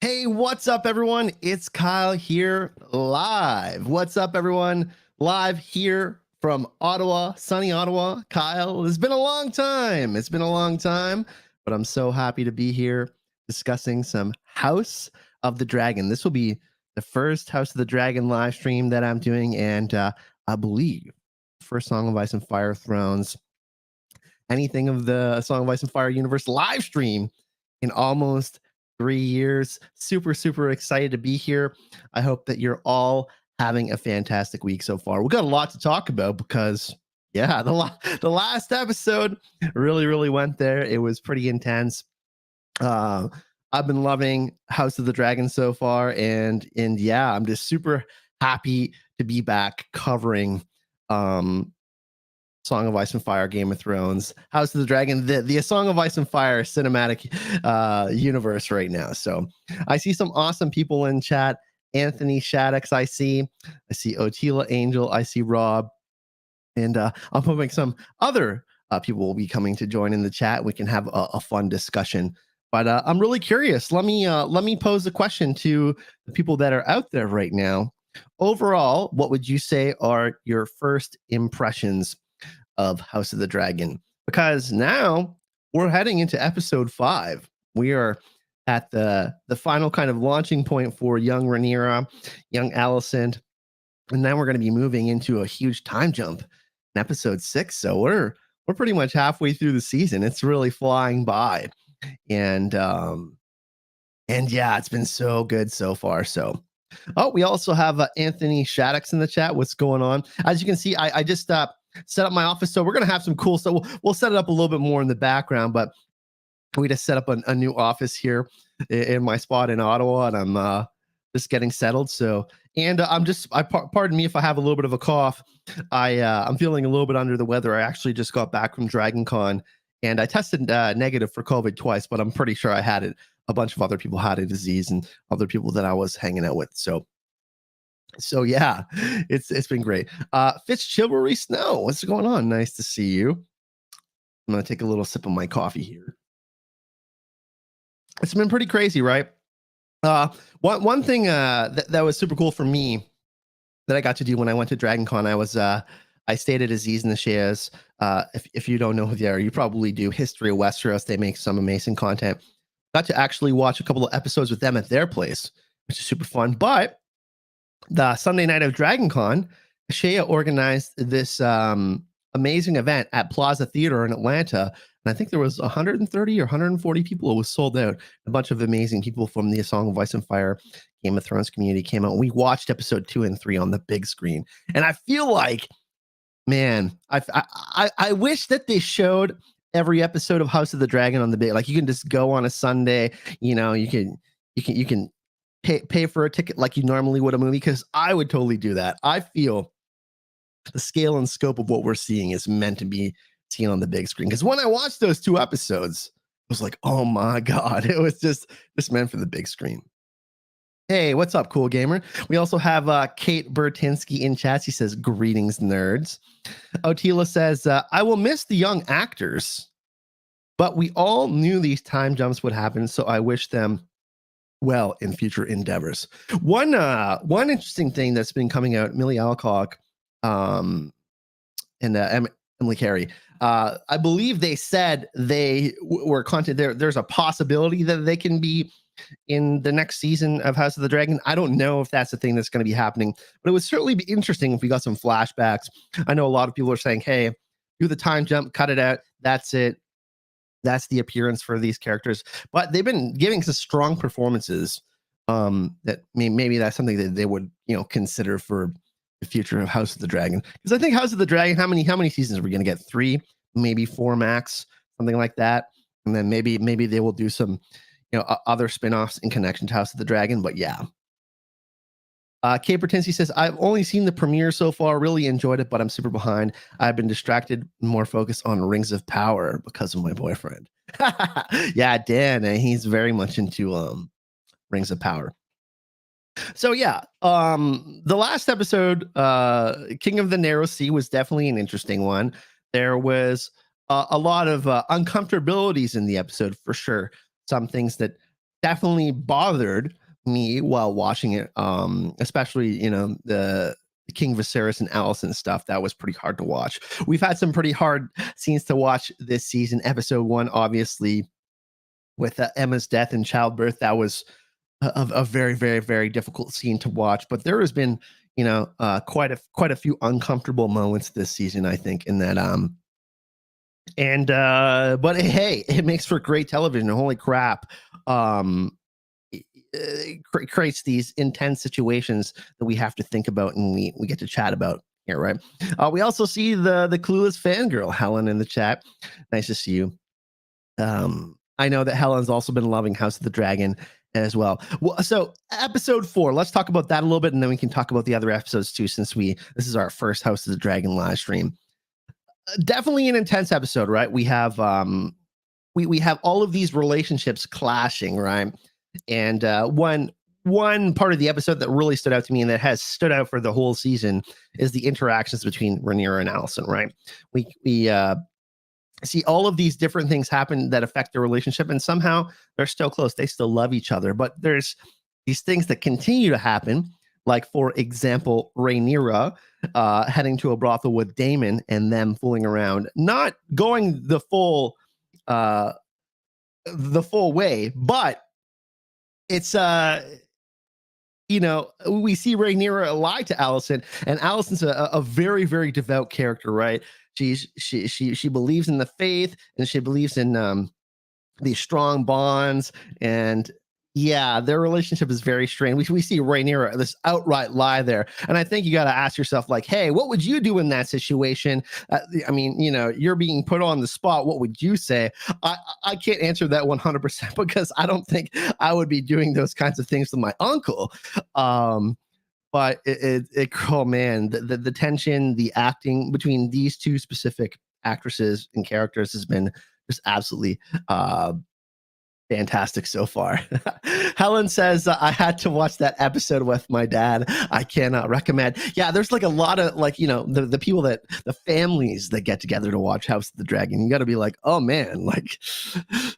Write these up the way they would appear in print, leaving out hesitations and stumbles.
Hey, what's up, everyone? It's Kyle here live. What's up, everyone? Live here from Ottawa, sunny Ottawa. Kyle, it's been a long time. It's been a long time, but I'm so happy to be here discussing some House of the Dragon. This will be the first House of the Dragon live stream that I'm doing, and I believe first Song of Ice and Fire Thrones, anything of the Song of Ice and Fire universe live stream in almost 3 years. Super excited to be here. I hope that you're all having a fantastic week so far. We've got a lot to talk about because, yeah, the last episode really went there. It was pretty intense. I've been loving House of the Dragon so far, and yeah, I'm just super happy to be back covering Song of Ice and Fire, Game of Thrones, House of the Dragon, the Song of Ice and Fire cinematic universe right now. So I see some awesome people in chat. Anthony Shaddix, I see Otila Angel, I see Rob, and I'm hoping some other people will be coming to join in the chat. We can have a fun discussion. But I'm really curious. Let me pose a question to the people that are out there right now. Overall, what would you say are your first impressions of House of the Dragon? Because now we're heading into episode 5. We are at the final kind of launching point for young Rhaenyra, young Alicent, and now we're going to be moving into a huge time jump in episode 6. So we're pretty much halfway through the season. It's really flying by, and yeah, it's been so good so far. So we also have Anthony Shaddix in the chat. What's going on? As you can see, I just set up my office, so we're gonna have some cool stuff. We'll set it up a little bit more in the background, but we just set up a new office here in my spot in Ottawa, and I'm just getting settled. So, and pardon me if I have a little bit of a cough. I'm feeling a little bit under the weather. I actually just got back from Dragon Con, and I tested negative for COVID twice, but I'm pretty sure I had it. A bunch of other people had a disease, and other people that I was hanging out with. So yeah, it's been great. Fitz Chivalry Snow, what's going on? Nice to see you. I'm gonna take a little sip of my coffee here. It's been pretty crazy, right? One thing that was super cool for me that I got to do when I went to Dragon Con, I stayed at Aziz and the Shares. If you don't know who they are, you probably do. History of Westeros. They make some amazing content. Got to actually watch a couple of episodes with them at their place, which is super fun. But the Sunday night of Dragon Con, Shea organized this amazing event at Plaza Theater in Atlanta. And I think there was 130 or 140 people. It was sold out. A bunch of amazing people from the Song of Ice and Fire, Game of Thrones community came out. We watched episode 2 and 3 on the big screen. And I feel like, man, I wish that they showed every episode of House of the Dragon on the big. Like, you can just go on a Sunday, you can pay for a ticket like you normally would a movie, because I would totally do that. I feel the scale and scope of what we're seeing is meant to be seen on the big screen, because when I watched those 2 episodes, I was like, oh my god, it was just meant for the big screen. Hey, what's up, cool gamer? We also have Kate Bertinsky in chat. She says, greetings, nerds. Otila says, I will miss the young actors, but we all knew these time jumps would happen, so I wish them well in future endeavors. One interesting thing that's been coming out, Millie Alcock and Emily Carey, I believe they said they were content there. There's a possibility that they can be in the next season of House of the Dragon. I don't know if that's the thing that's going to be happening, but it would certainly be interesting if we got some flashbacks. I know a lot of people are saying, hey, do the time jump, cut it out. That's it. That's the appearance for these characters. But they've been giving some strong performances that maybe that's something that they would, consider for the future of House of the Dragon. Because I think House of the Dragon, how many seasons are we going to get? 3, maybe 4 max, something like that. And then maybe they will do some other spin-offs in connection to House of the Dragon. But yeah. Kate Bertinsky says, I've only seen the premiere so far, really enjoyed it, but I'm super behind. I've been distracted, more focused on Rings of Power because of my boyfriend. Yeah, Dan, he's very much into Rings of Power. So yeah, the last episode, King of the Narrow Sea, was definitely an interesting one. There was a lot of uncomfortabilities in the episode, for sure. Some things that definitely bothered me while watching it. Especially, the King Viserys and Alicent stuff. That was pretty hard to watch. We've had some pretty hard scenes to watch this season. Episode 1, obviously, with Emma's death and childbirth. That was a very, very, very difficult scene to watch. But there has been, quite a few uncomfortable moments this season, I think, in that. But hey, it makes for great television. Holy crap. Creates these intense situations that we have to think about and we get to chat about here, right? We also see the clueless fangirl Helen in the chat. Nice to see you. I know that Helen's also been loving House of the Dragon as well. So episode 4, let's talk about that a little bit, and then we can talk about the other episodes too, since this is our first House of the Dragon live stream. Definitely an intense episode, right? We have we have all of these relationships clashing, right? And one part of the episode that really stood out to me and that has stood out for the whole season is the interactions between Rhaenyra and Alicent, right? We see all of these different things happen that affect their relationship, and somehow they're still close. They still love each other, but there's these things that continue to happen. Like, for example, Rhaenyra heading to a brothel with Daemon and them fooling around, not going the full way, but it's we see Rhaenyra lie to Alicent, and Alicent's a very, very devout character, right? She believes in the faith, and she believes in these strong bonds, and yeah, their relationship is very strained. We see Rhaenyra this outright lie there, and I think you got to ask yourself, like, hey, what would you do in that situation? I mean, you're being put on the spot. What would you say? I can't answer that 100% because I don't think I would be doing those kinds of things with my uncle. But oh man, the tension, the acting between these two specific actresses and characters has been just absolutely fantastic so far. Helen says, I had to watch that episode with my dad. I cannot recommend. Yeah, there's like a lot of the people the families that get together to watch House of the Dragon. You got to be like, oh man, like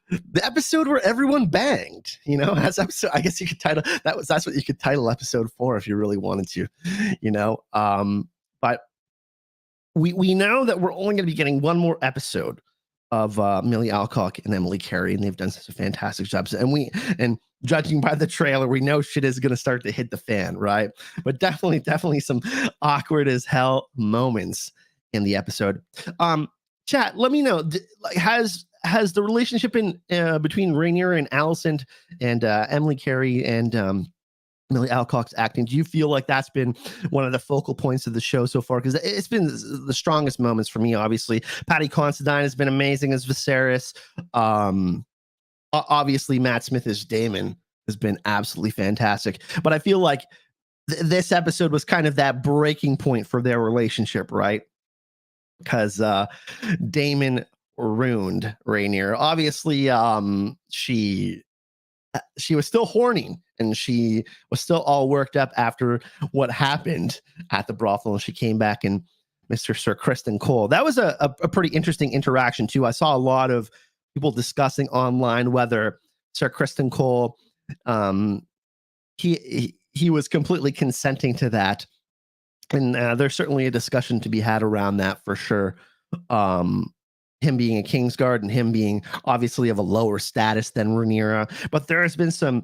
the episode where everyone banged, as episode, I guess you could title that's what you could title episode 4 if you really wanted to, but we know that we're only going to be getting one more episode of Millie Alcock and Emily Carey, and they've done such a fantastic job. And judging by the trailer, we know shit is going to start to hit the fan, right? But definitely some awkward as hell moments in the episode. Chat, let me know. Has the relationship in between Rhaenyra and Alicent and Emily Carey and Millie Alcock's acting, do you feel like that's been one of the focal points of the show so far? Because it's been the strongest moments for me, obviously. Paddy Considine has been amazing as Viserys. Obviously, Matt Smith as Daemon has been absolutely fantastic. But I feel like this episode was kind of that breaking point for their relationship, right? Because Daemon ruined Rhaenyra. Obviously, she was still horny, and she was still all worked up after what happened at the brothel, and she came back and Mr. Sir Criston Cole. That was a pretty interesting interaction too. I saw a lot of people discussing online whether Sir Criston Cole he was completely consenting to that, and there's certainly a discussion to be had around that for sure. Him being a Kingsguard and him being obviously of a lower status than Rhaenyra, but there has been some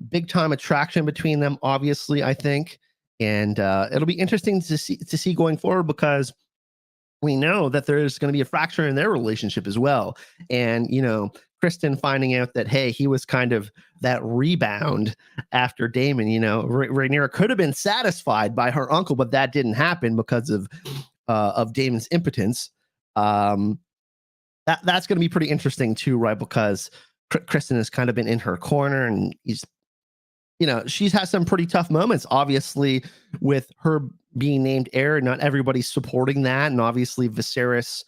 big time attraction between them, obviously, I think, and it'll be interesting to see going forward, because we know that there's going to be a fracture in their relationship as well. And Criston finding out that, hey, he was kind of that rebound after Daemon. Rhaenyra could have been satisfied by her uncle, but that didn't happen because of Daemon's impotence. That's going to be pretty interesting too, right? Because Criston has kind of been in her corner, and she's had some pretty tough moments, obviously, with her being named heir. Not everybody's supporting that, and obviously Viserys,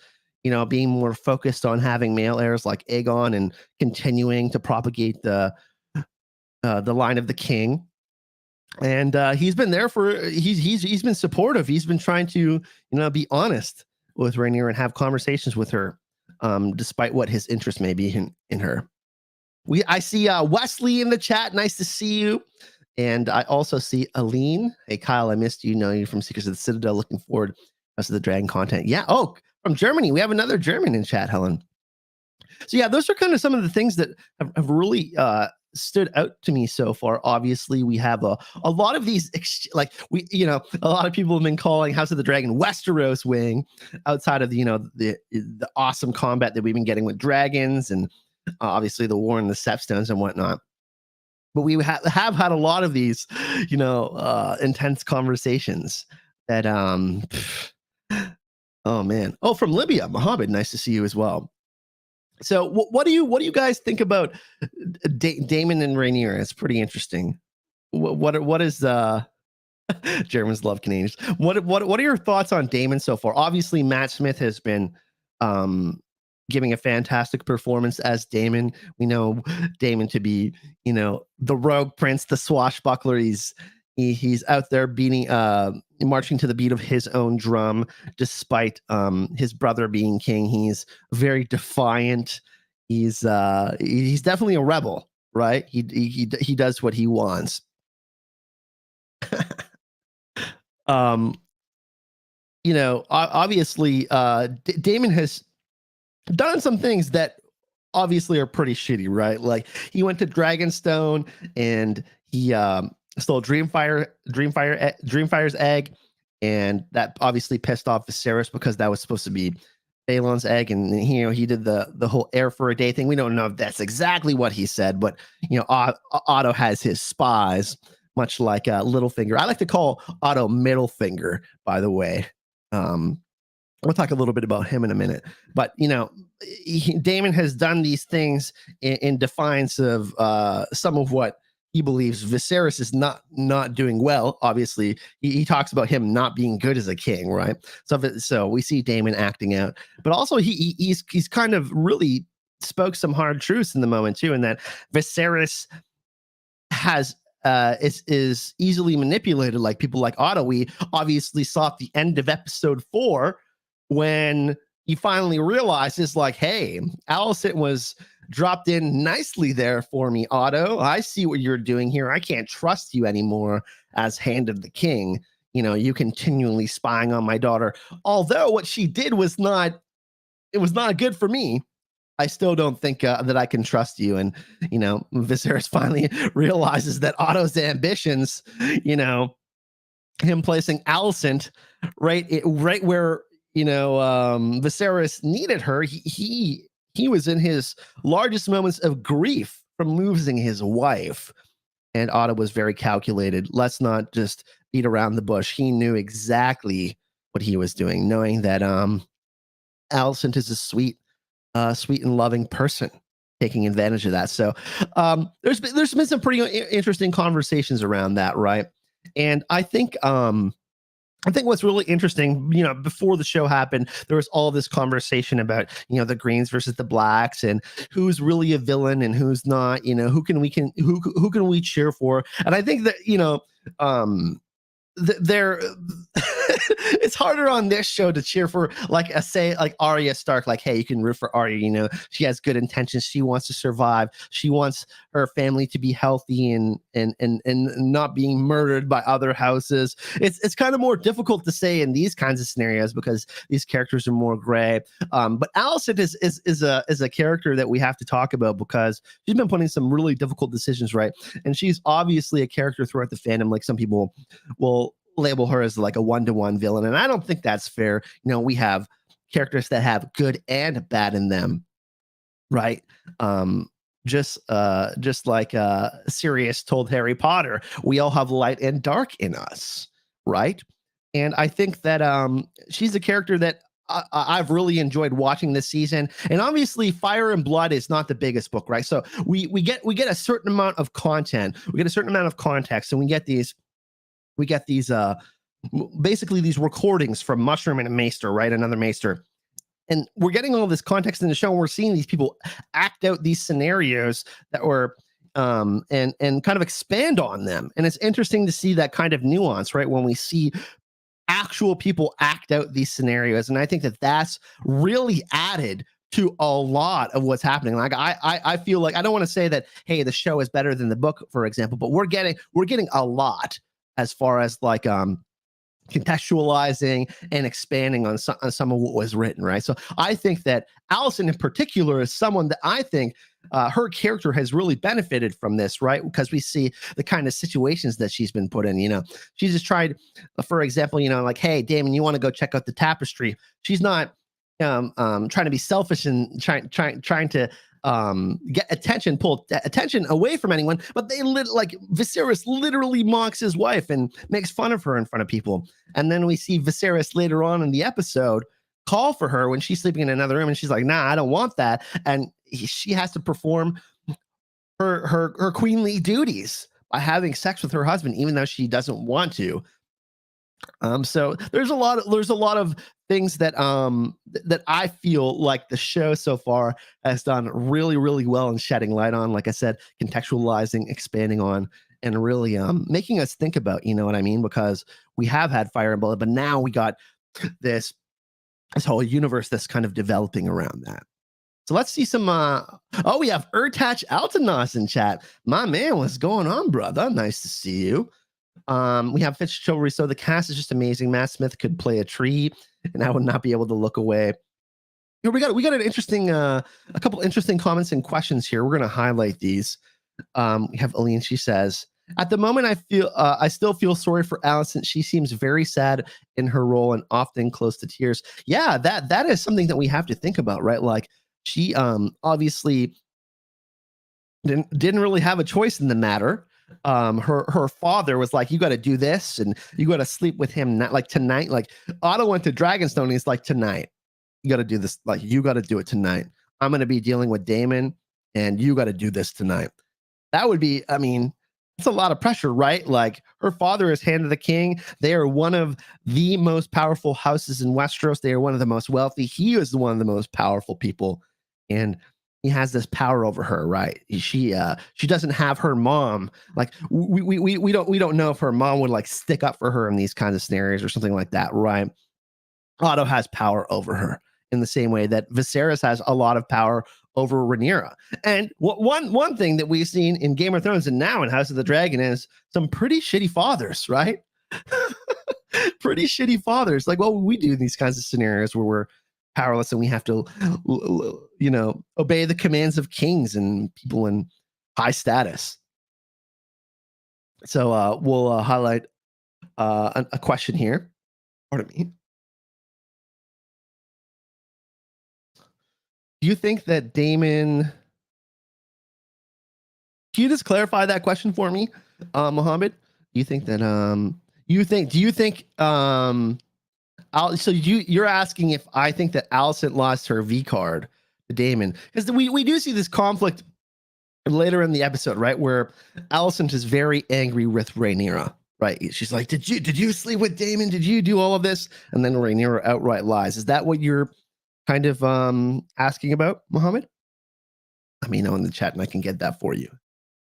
being more focused on having male heirs like Aegon and continuing to propagate the line of the king. And he's been there he's been supportive. He's been trying to be honest with Rhaenyra and have conversations with her, despite what his interest may be in her. I see Wesley in the chat. Nice to see you. And I also see Aline. Hey, Kyle, I missed you. Know you from Secrets of the Citadel. Looking forward to the Dragon content. Yeah. Oh, from Germany. We have another German in chat, Helen. So yeah, those are kind of some of the things that have really stood out to me so far. Obviously, we have a lot of these, a lot of people have been calling House of the Dragon Westeros wing, outside of the awesome combat that we've been getting with dragons, and obviously the war in the Stepstones and whatnot. But we have had a lot of these, intense conversations that oh man. Oh, from Libya, Mohammed, nice to see you as well. So what do you guys think about Daemon and Rhaenyra? It's pretty interesting. What is Germans love Canadians. What are your thoughts on Daemon so far? Obviously, Matt Smith has been giving a fantastic performance as Daemon. We know Daemon to be, the rogue prince, the swashbuckler. He's out there beating, marching to the beat of his own drum, despite his brother being king. He's very defiant. He's definitely a rebel, right? He does what he wants. Obviously, Daemon has done some things that obviously are pretty shitty, right? Like he went to Dragonstone and he stole Dreamfire's egg, and that obviously pissed off Viserys because that was supposed to be Balon's egg, and he did the whole heir for a day thing. We don't know if that's exactly what he said, but Otto has his spies, much like Littlefinger. I like to call Otto Middlefinger, by the way. We'll talk a little bit about him in a minute, but Daemon has done these things in defiance of some of what he believes Viserys is not doing well. Obviously, he talks about him not being good as a king, right? So we see Daemon acting out, but also he's kind of really spoke some hard truths in the moment too, in that Viserys has is easily manipulated, like people like Otto. We obviously saw at the end of episode 4 when he finally realizes, like, hey, Alicent was dropped in nicely there for me, Otto. I see what you're doing here. I can't trust you anymore as Hand of the King. You continually spying on my daughter. Although what she did was not good for me, I still don't think that I can trust you. And, Viserys finally realizes that Otto's ambitions, him placing Alicent right where, Viserys needed her. He was in his largest moments of grief from losing his wife. And Otto was very calculated. Let's not just beat around the bush. He knew exactly what he was doing, knowing that Alicent is a sweet and loving person, taking advantage of that. So there's been some pretty interesting conversations around that, right? And I think what's really interesting, before the show happened, there was all this conversation about, the Greens versus the Blacks, and who's really a villain and who's not. Who can we cheer for? And I think that it's harder on this show to cheer for like Arya Stark. Like, hey, you can root for Arya. She has good intentions. She wants to survive. She wants her family to be healthy and not being murdered by other houses. It's kind of more difficult to say in these kinds of scenarios because these characters are more gray. But Alicent is a character that we have to talk about because she's been putting some really difficult decisions, right? And she's obviously a character throughout the fandom. Like some people will label her as like a one-to-one villain, and I don't think that's fair. We have characters that have good and bad in them, right? Just like Sirius told Harry Potter, we all have light and dark in us, right? And I think that she's a character that I've really enjoyed watching this season. And obviously Fire and Blood is not the biggest book, right? So we get a certain amount of content, we get a certain amount of context, and we get these basically these recordings from Mushroom and a Maester, right? Another Maester. And we're getting all this context in the show, and we're seeing these people act out these scenarios that were and kind of expand on them. And it's interesting to see that kind of nuance, right? When we see actual people act out these scenarios. And I think that that's really added to a lot of what's happening. Like I feel like I don't want to say that, hey, the show is better than the book, for example, but we're getting a lot as far as like contextualizing and expanding on some of what was written, right? So I think that Alicent in particular is someone that I think her character has really benefited from this, right? Because we see the kind of situations that she's been put in. She's just tried, for example, like, hey, Daemon, you want to go check out the tapestry? She's not trying to be selfish and trying to get attention, pull attention away from anyone, but like Viserys literally mocks his wife and makes fun of her in front of people. And then we see Viserys later on in the episode call for her when she's sleeping in another room, and she's like, nah, I don't want that. And she has to perform her queenly duties by having sex with her husband, even though she doesn't want to. So there's a lot of things that that I feel like the show so far has done really, really well in shedding light on, like I said, contextualizing, expanding on, and really making us think about, you know what I mean? Because we have had Fire and Blood, but now we got this whole universe that's kind of developing around that. So let's see some we have Ertach Altanos in chat. My man, what's going on, brother? Nice to see you. We have Fitch Chivalry. So the cast is just amazing. Matt Smith could play a tree, and I would not be able to look away. Here we got an interesting, a couple interesting comments and questions here. We're gonna highlight these. We have Aline. She says, "At the moment, I still feel sorry for Alicent. She seems very sad in her role and often close to tears." Yeah, that is something that we have to think about, right? Like she obviously didn't really have a choice in the matter. Her father was like, you got to do this and you got to sleep with him, not like tonight. Like Otto went to Dragonstone and he's like, tonight you got to do this, like you got to do it tonight. I'm going to be dealing with Daemon and you got to do this tonight. That would be, I mean, it's a lot of pressure, right? Like her father is Hand of the King. They are one of the most powerful houses in Westeros. They are one of the most wealthy. He is one of the most powerful people, and he has this power over her, right? She doesn't have her mom. Like we don't know if her mom would like stick up for her in these kinds of scenarios or something like that, right? Otto has power over her in the same way that Viserys has a lot of power over Rhaenyra. And one thing that we've seen in Game of Thrones and now in House of the Dragon is some pretty shitty fathers, right? Pretty shitty fathers. Like what would we do in these kinds of scenarios where we're powerless and we have to, obey the commands of kings and people in high status? So we'll highlight a question here. Pardon me. Do you think that Daemon? Can you just clarify that question for me, Mohammed? Do you think that you're asking if I think that Alicent lost her V card to Daemon? Because we do see this conflict later in the episode, right? Where Alicent is very angry with Rhaenyra, right? She's like, did you sleep with Daemon? Did you do all of this? And then Rhaenyra outright lies. Is that what you're kind of asking about, Mohammed? Let me know in the chat and I can get that for you.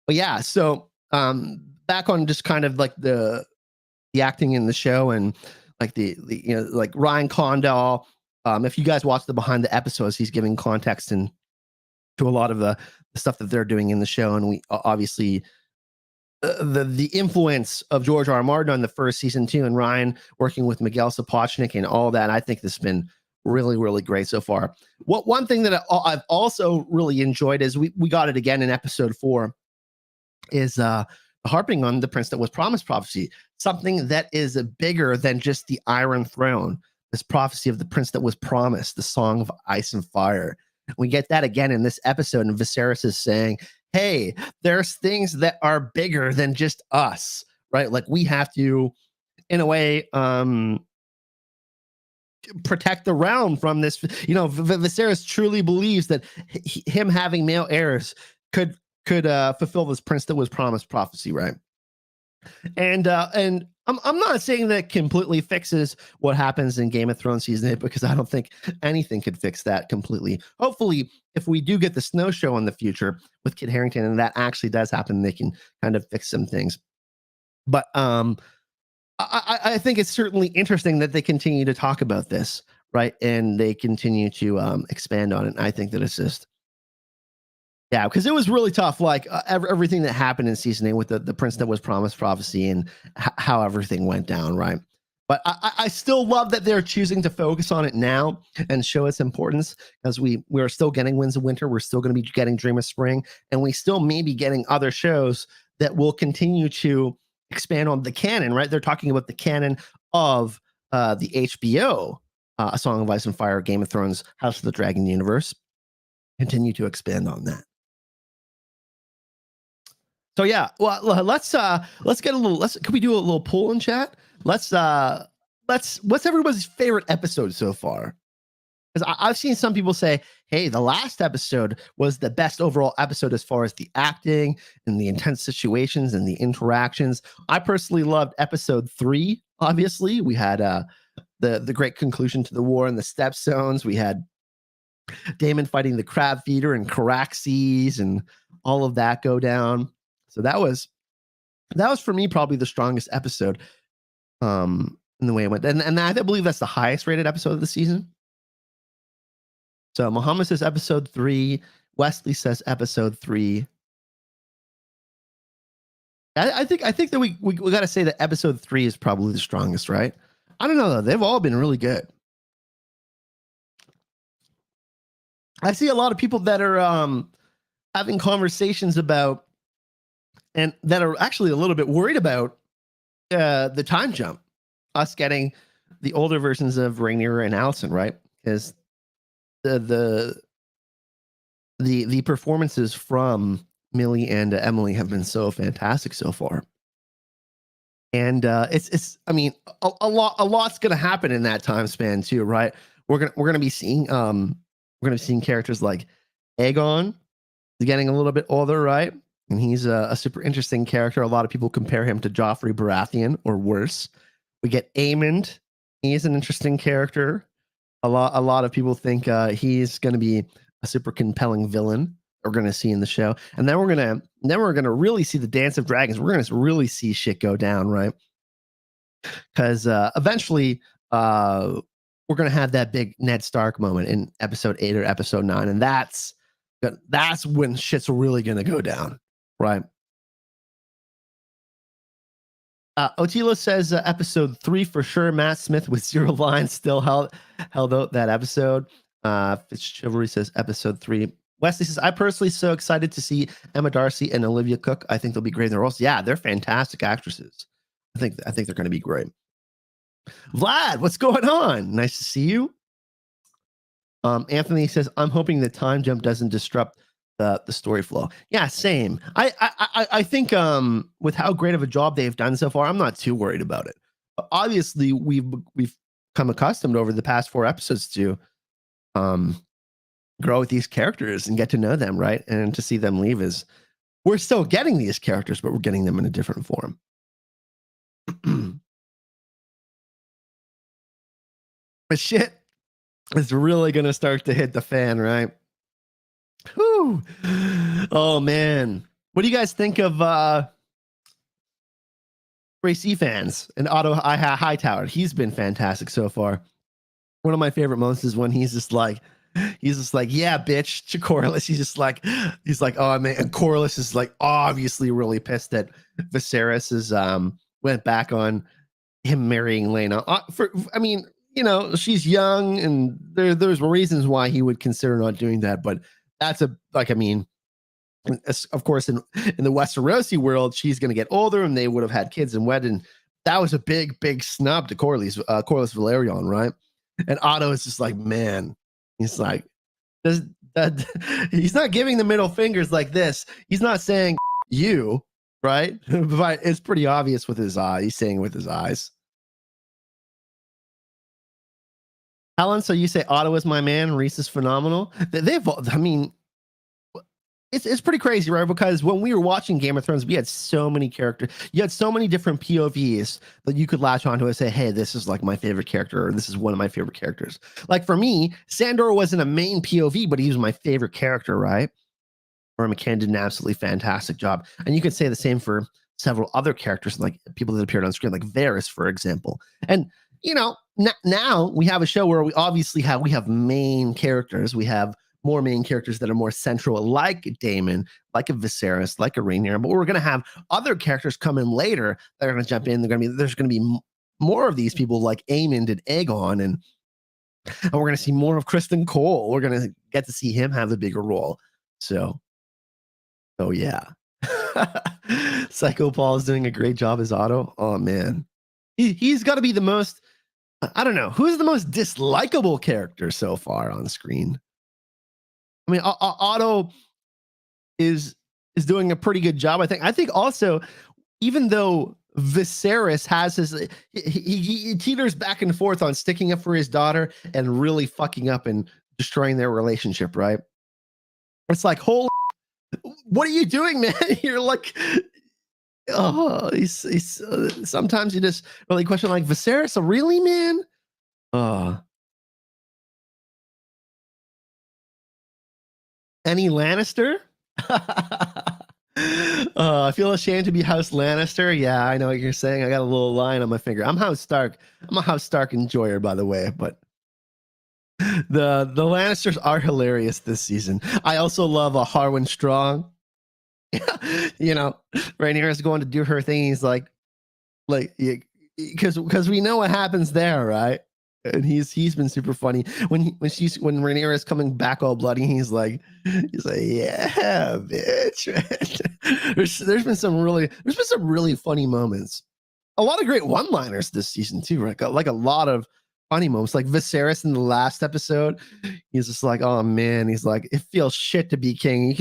But yeah, so back on just kind of like the acting in the show and like the like Ryan Condal. If you guys watch the behind the episodes, he's giving context and to a lot of the stuff that they're doing in the show, and we obviously the influence of George R. R. Martin on the first season too, and Ryan working with Miguel Sapochnik and all that. I think this has been really, really great so far. One thing that I've also really enjoyed is we got it again in episode 4 is harping on the Prince That Was Promised prophecy, something that is bigger than just the Iron Throne. This prophecy of the Prince That Was Promised, the Song of Ice and Fire. We get that again in this episode, and Viserys is saying, hey, there's things that are bigger than just us, right? Like we have to, in a way, protect the realm from this. Viserys truly believes that him having male heirs could fulfill this Prince That Was Promised prophecy, right? And I'm not saying that completely fixes what happens in Game of Thrones season 8, because I don't think anything could fix that completely. Hopefully, if we do get the Snow Show in the future with Kit Harington, and that actually does happen, they can kind of fix some things. But I think it's certainly interesting that they continue to talk about this, right? And they continue to expand on it. I think that it's just, yeah, because it was really tough. Like everything that happened in season 8 with the prince that was promised prophecy and how everything went down, right? But I still love that they're choosing to focus on it now and show its importance, because we're still getting Winds of Winter, we're still going to be getting Dream of Spring, and we still may be getting other shows that will continue to expand on the canon, right? They're talking about the canon of the HBO, A Song of Ice and Fire, Game of Thrones, House of the Dragon universe. Continue to expand on that. So yeah, well, let's get a little. Can we do a little poll in chat? Let's what's everybody's favorite episode so far? Because I've seen some people say, hey, the last episode was the best overall episode as far as the acting and the intense situations and the interactions. I personally loved episode 3. Obviously, we had the great conclusion to the war in the Stepstones. We had Daemon fighting the crab feeder and Caraxes and all of that go down. So that was for me probably the strongest episode in the way it went. And I believe that's the highest rated episode of the season. So Muhammad says episode 3. Wesley says episode 3. I think that we got to say that episode 3 is probably the strongest, right? I don't know though. They've all been really good. I see a lot of people that are having conversations about, and that are actually a little bit worried about the time jump, us getting the older versions of Rhaenyra and Alicent, right? Because the performances from Millie and Emily have been so fantastic so far, and it's I mean a lot's gonna happen in that time span too, right? We're gonna be seeing characters like Aegon getting a little bit older, right? And he's a super interesting character. A lot of people compare him to Joffrey Baratheon or worse. We get Aemond. He's an interesting character. A lot of people think he's going to be a super compelling villain we're going to see in the show. And then we're going to really see the Dance of Dragons. We're going to really see shit go down, right? Because eventually we're going to have that big Ned Stark moment in episode 8 or episode 9, and that's when shit's really going to go down. Right. Otila says episode 3 for sure. Matt Smith with 0 lines still held out that episode. Chivalry says episode 3. Wesley says, I personally so excited to see Emma Darcy and Olivia Cook. I think they'll be great in their roles. Yeah, they're fantastic actresses. I think they're going to be great. Vlad, what's going on? Nice to see you. Anthony says, I'm hoping the time jump doesn't disrupt the story flow. Yeah, same. I think with how great of a job they've done so far, I'm not too worried about it. But obviously, we've come accustomed over the past 4 episodes to grow with these characters and get to know them, right? And to see them leave is, we're still getting these characters, but we're getting them in a different form. But shit is really gonna start to hit the fan, right? Whew. Oh man, what do you guys think of Ray fans and Otto Hightower? He's been fantastic so far. One of my favorite moments is when he's just like, yeah, bitch, to Corlys. He's like, oh man, and Corlys is like obviously really pissed that Viserys is went back on him marrying Lena. I mean, you know, she's young, and there's reasons why he would consider not doing that, but that's I mean, of course, in the Westerosi world, she's going to get older, and they would have had kids and wedded. And that was a big snub to Corlys Velaryon, right? And Otto is just like, man, he's like, he's not giving the middle fingers like this. He's not saying you, right? But it's pretty obvious with his eye. He's saying it with his eyes. Helen, so you say Otto is my man, Reese is phenomenal. I mean, it's pretty crazy, right? Because when we were watching Game of Thrones, we had so many characters. You had so many different POVs that you could latch onto and say, hey, this is like my favorite character, or this is one of my favorite characters. Like for me, Sandor wasn't a main POV, but he was my favorite character, right? Or McCann did an absolutely fantastic job. And you could say the same for several other characters, like people that appeared on screen, like Varys, for example. And you know, now we have a show where we obviously have main characters. We have more main characters that are more central, like Daemon, like a Viserys, like a Rhaenyra. But we're going to have other characters come in later that are going to jump in. There's going to be more of these people like Aemond and Aegon, and we're going to see more of Kristen Cole. We're going to get to see him have a bigger role. So yeah. Psycho Paul is doing a great job as Otto. Oh man, he's got to be the most. I don't know who's the most dislikable character so far on screen. I mean, Otto is doing a pretty good job. I think also, even though Viserys has his, he teeters back and forth on sticking up for his daughter and really fucking up and destroying their relationship. Right? It's like, holy, what are you doing, man? You're like, oh, he's sometimes you just really question, like, Viserys, really, man? Any Lannister? I feel ashamed to be House Lannister. Yeah, I know what you're saying. I got a little line on my finger. I'm House Stark. I'm a House Stark enjoyer, by the way, but the Lannisters are hilarious this season. I also love a Harwin Strong. You know, Rhaenyra's going to do her thing. He's like, because we know what happens there, right? And he's been super funny when Rhaenyra is coming back all bloody. He's like, yeah, bitch. there's been some really funny moments. A lot of great one-liners this season too, right? Like a lot of funny moments, like Viserys in the last episode. He's just like, oh man, he's like, it feels shit to be king.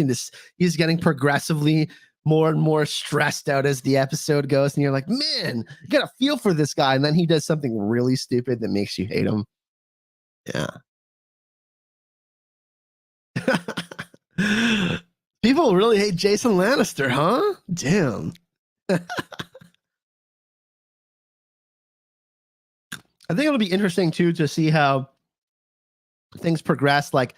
He's getting progressively more and more stressed out as the episode goes, and you're like, man, you gotta feel for this guy, and then he does something really stupid that makes you hate him. Yeah. People really hate Jason Lannister, huh? Damn. I think it'll be interesting too to see how things progress, like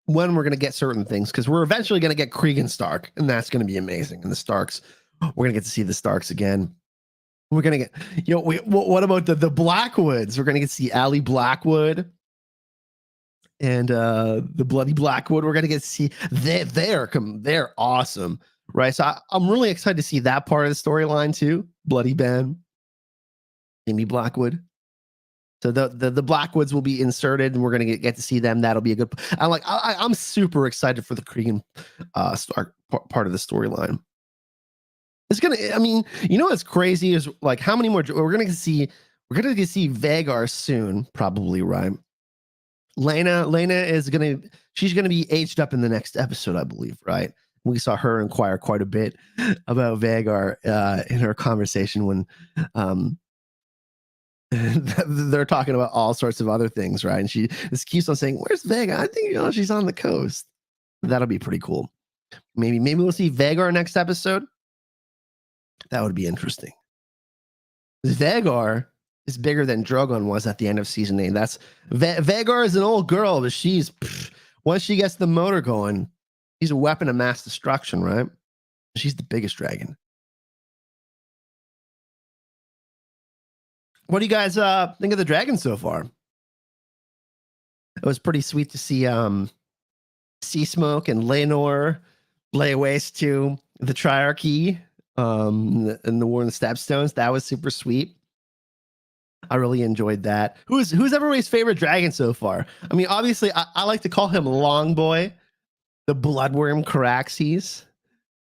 when we're going to get certain things, because we're eventually going to get Cregan Stark, and that's going to be amazing. And the Starks, we're going to get to see the Starks again. We're going to get, what about the Blackwoods? We're going to get to see Allie Blackwood and the Bloody Blackwood. We're going to get to see they're awesome, right? So I'm really excited to see that part of the storyline too. Bloody Ben, Amy Blackwood. So the Blackwoods will be inserted, and we're gonna get to see them. That'll be a good. I'm super excited for the Cregan Stark part of the storyline. It's gonna. I mean, you know what's crazy is like how many more we're gonna see. We're gonna get to see Vhagar soon, probably, right? Lena is gonna. She's gonna be aged up in the next episode, I believe, right? We saw her inquire quite a bit about Vhagar in her conversation when they're talking about all sorts of other things, right? And she just keeps on saying, "Where's Vhagar? I think she's on the coast." That'll be pretty cool. Maybe we'll see Vhagar next episode. That would be interesting. Vhagar is bigger than Drogon was at the end of season 8. That's Vhagar is an old girl, but once she gets the motor going, she's a weapon of mass destruction, right? She's the biggest dragon. What do you guys think of the dragon so far? It was pretty sweet to see Sea Smoke and Laenor lay waste to the Triarchy in the War in the Stepstones. That was super sweet. I really enjoyed that. Who's everybody's favorite dragon so far? I mean, obviously, I like to call him Long Boy, the Bloodworm Caraxes.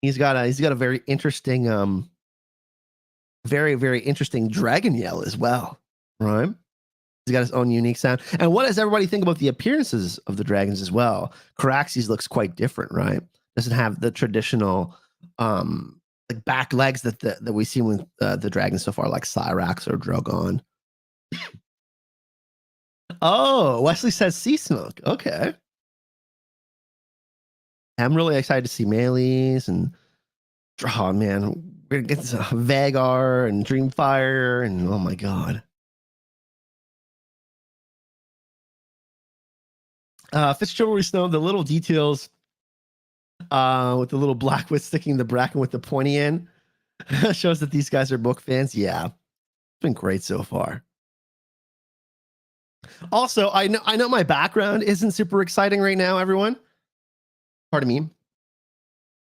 He's got a very interesting very, very interesting dragon yell as well, right? He's got his own unique sound. And what does everybody think about the appearances of the dragons as well? Caraxes looks quite different, right? Doesn't have the traditional like back legs that we see with the dragons so far, like Cyrax or Drogon. Oh, Wesley says Sea Smoke. Okay. I'm really excited to see Meleys and oh man, we're gonna get Vhagar and Dreamfire and oh my god. Fitzgerald Snow, the little details with the little Blackwood sticking the bracken with the pointy end shows that these guys are book fans. Yeah, been great so far. Also, I know my background isn't super exciting right now, everyone. Pardon me.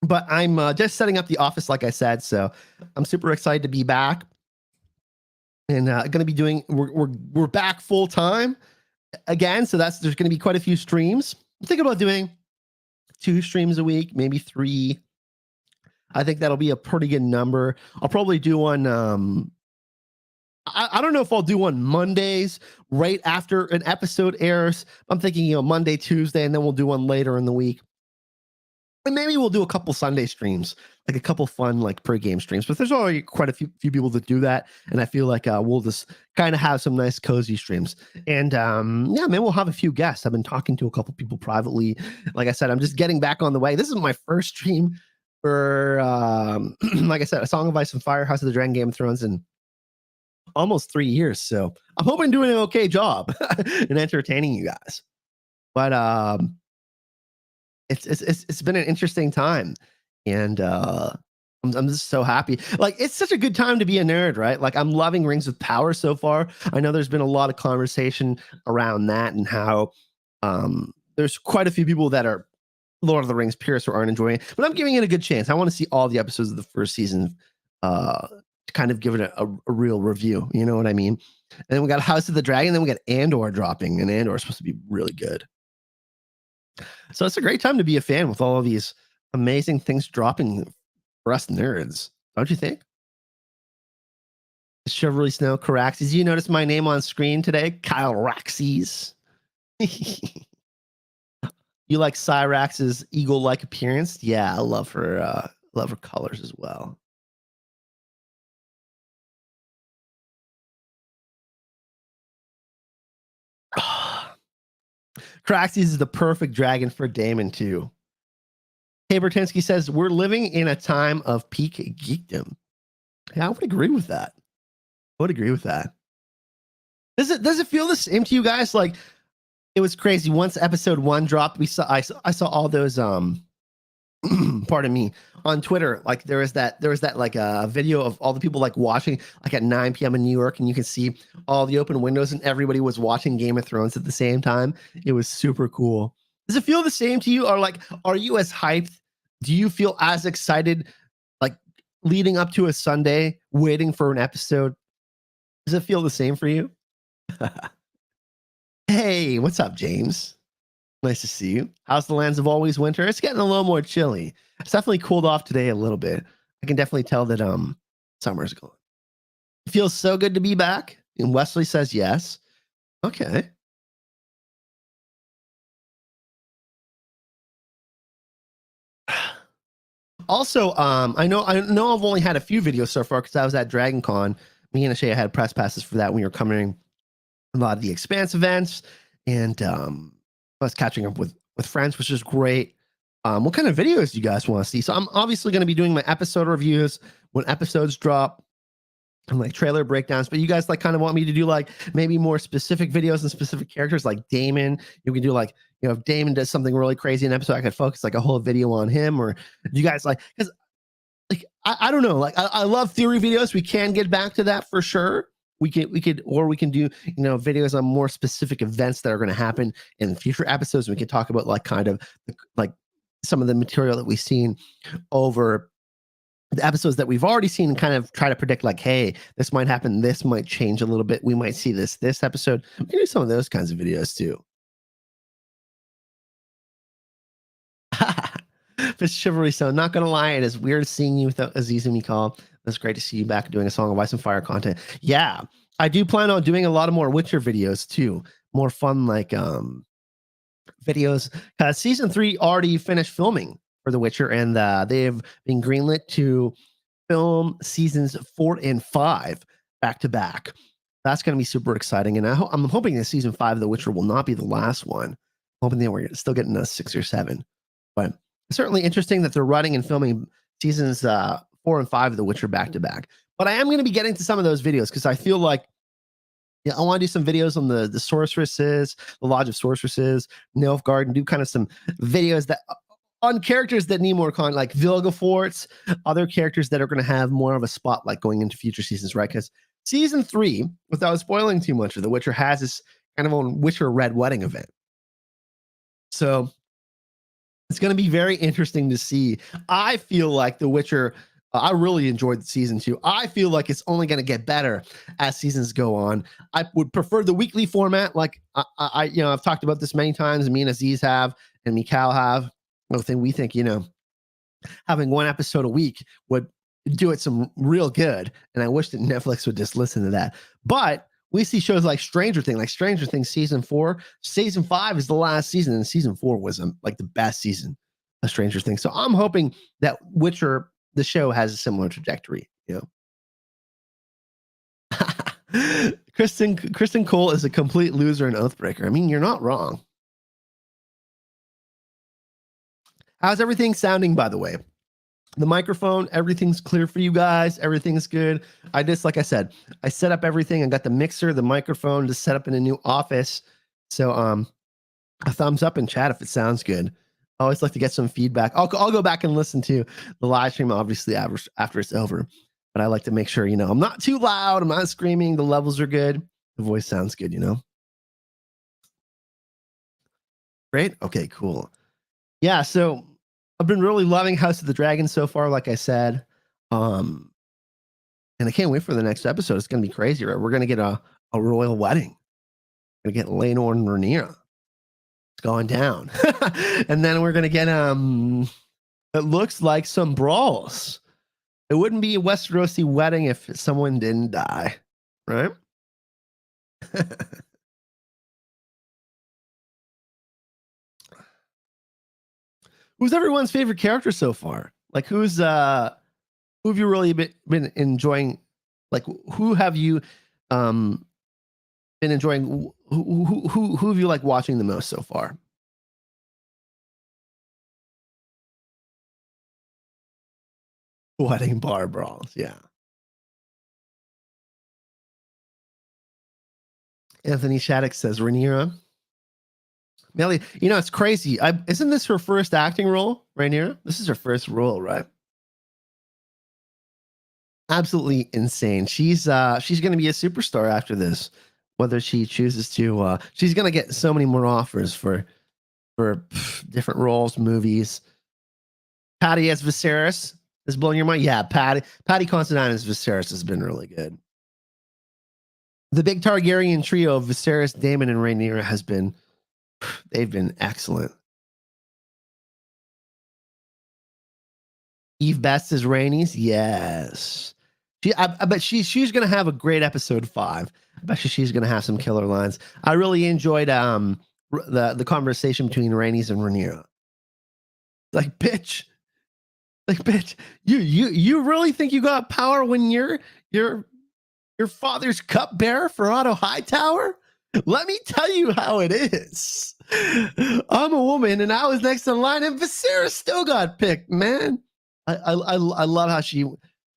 But I'm just setting up the office, like I said. So I'm super excited to be back, and going to be doing. We're back full time again. So there's going to be quite a few streams. I'm thinking about doing 2 streams a week, maybe 3. I think that'll be a pretty good number. I'll probably do one. I don't know if I'll do one Mondays right after an episode airs. I'm thinking, Monday, Tuesday, and then we'll do one later in the week. And maybe we'll do a couple Sunday streams, like a couple fun, like pre-game streams. But there's already quite a few people that do that, and I feel like we'll just kind of have some nice cozy streams. And yeah, maybe we'll have a few guests. I've been talking to a couple people privately. Like I said, I'm just getting back on the way. This is my first stream for, like I said, A Song of Ice and Fire, House of the Dragon, Game of Thrones, and almost 3 years. So I'm hoping I'm doing an okay job in entertaining you guys. But it's been an interesting time, and I'm just so happy. Like, it's such a good time to be a nerd, right? Like, I'm loving Rings of Power so far. I know there's been a lot of conversation around that, and how there's quite a few people that are Lord of the Rings purists who aren't enjoying it, but I'm giving it a good chance. I want to see all the episodes of the first season to kind of give it a real review. You know what I mean? And then we got House of the Dragon, then we got Andor dropping, and Andor is supposed to be really good. So it's a great time to be a fan with all of these amazing things dropping for us nerds, don't you think? Chivalry Snow, Caraxes. You notice my name on screen today? Kyle Raxes. You like Cyrax's eagle-like appearance? Yeah, I love her colors as well. Caraxes is the perfect dragon for Daemon too. Hey, Bertinsky says, we're living in a time of peak geekdom. Yeah, I would agree with that. Does it feel the same to you guys? Like, it was crazy. Once episode 1 dropped, I saw all those pardon me, on Twitter. Like, there was that like a video of all the people like watching like at 9 p.m. in New York, and you can see all the open windows, and everybody was watching Game of Thrones at the same time. It was super cool. Does it feel the same to you? Or like, are you as hyped? Do you feel as excited, like leading up to a Sunday, waiting for an episode? Does it feel the same for you? Hey, what's up, James? Nice to see you. How's the lands of always winter? It's getting a little more chilly. It's definitely cooled off today a little bit. I can definitely tell that summer's gone. It feels so good to be back. And Wesley says yes. Okay. Also, I know I've only had a few videos so far because I was at Dragon Con. Me and Ashay had press passes for that when we were covering a lot of the Expanse events, and I was catching up with friends, which is great. What kind of videos do you guys want to see? So I'm obviously going to be doing my episode reviews when episodes drop, and like trailer breakdowns, but you guys like kind of want me to do like maybe more specific videos and specific characters, like Daemon. You can do like, if Daemon does something really crazy in an episode, I could focus like a whole video on him. Or you guys like, because like I don't know, like I love theory videos. We can get back to that for sure. We could do videos on more specific events that are going to happen in future episodes. We could talk about like kind of like some of the material that we've seen over the episodes that we've already seen, and kind of try to predict like, hey, this might happen, this might change a little bit, we might see this episode. We can do some of those kinds of videos too. It's chivalry. So not gonna lie, it is weird seeing you without Aziz and Mikal. It's great to see you back doing A Song of Ice and Fire content. Yeah, I do plan on doing a lot of more Witcher videos too. More fun like videos. Season 3 already finished filming for The Witcher, and they've been greenlit to film seasons 4 and 5 back to back. That's going to be super exciting, and I'm hoping that season 5 of The Witcher will not be the last one. I'm hoping that we're still getting a 6 or 7, but it's certainly interesting that they're writing and filming seasons 4 and 5 of The Witcher back to back. But I am going to be getting to some of those videos because I feel like, I want to do some videos on the sorceresses, the Lodge of Sorceresses, Nilfgaard, and do kind of some videos that on characters that need more content, like Vilgefortz, other characters that are going to have more of a spotlight going into future seasons, right? Because Season 3, without spoiling too much of The Witcher, has this kind of own Witcher Red Wedding event. So it's going to be very interesting to see. I feel like The Witcher, I really enjoyed season 2. I feel like it's only going to get better as seasons go on. I would prefer the weekly format. Like I've talked about this many times. Me and Aziz have, and Mikhail have. We think, having one episode a week would do it some real good. And I wish that Netflix would just listen to that. But we see shows like Stranger Things season 4. Season 5 is the last season, and season 4 was like the best season of Stranger Things. So I'm hoping that Witcher, the show, has a similar trajectory. Kristen Cole is a complete loser and oathbreaker. I mean, you're not wrong. How's everything sounding, by the way? The microphone, everything's clear for you guys. Everything's good. Like I said, I set up everything. I got the mixer, the microphone, just set up in a new office. So a thumbs up in chat if it sounds good. I always like to get some feedback. I'll go back and listen to the live stream, obviously, after it's over. But I like to make sure, I'm not too loud. I'm not screaming. The levels are good. The voice sounds good, Great. Okay, cool. Yeah, so I've been really loving House of the Dragon so far, like I said. And I can't wait for the next episode. It's going to be crazy, right? We're going to get a royal wedding. We're going to get Laenor and Rhaenyra. It's going down. And then we're going to get, it looks like some brawls. It wouldn't be a Westerosi wedding if someone didn't die, right? Who's everyone's favorite character so far? Like, who have you really been enjoying? Like, who have you been enjoying? Who have you like watching the most so far? Wedding bar brawls, yeah. Anthony Shattuck says Rhaenyra. Melly, it's crazy. Isn't this her first acting role, Rhaenyra? This is her first role, right? Absolutely insane. She's going to be a superstar after this, whether she chooses to. She's going to get so many more offers for different roles, movies. Patty as Viserys is blowing your mind. Yeah, Patty Considine as Viserys has been really good. The big Targaryen trio of Viserys, Daemon, and Rhaenyra they've been excellent. Eve Best is Rhaenys, yes. I bet she's gonna have a great episode 5. I bet she's gonna have some killer lines. I really enjoyed the conversation between Rhaenys and Rhaenyra. Like, bitch, you really think you got power when you're father's cupbearer for Otto Hightower? Let me tell you how it is. I'm a woman, and I was next in line, and Viserys still got picked, man. I love how she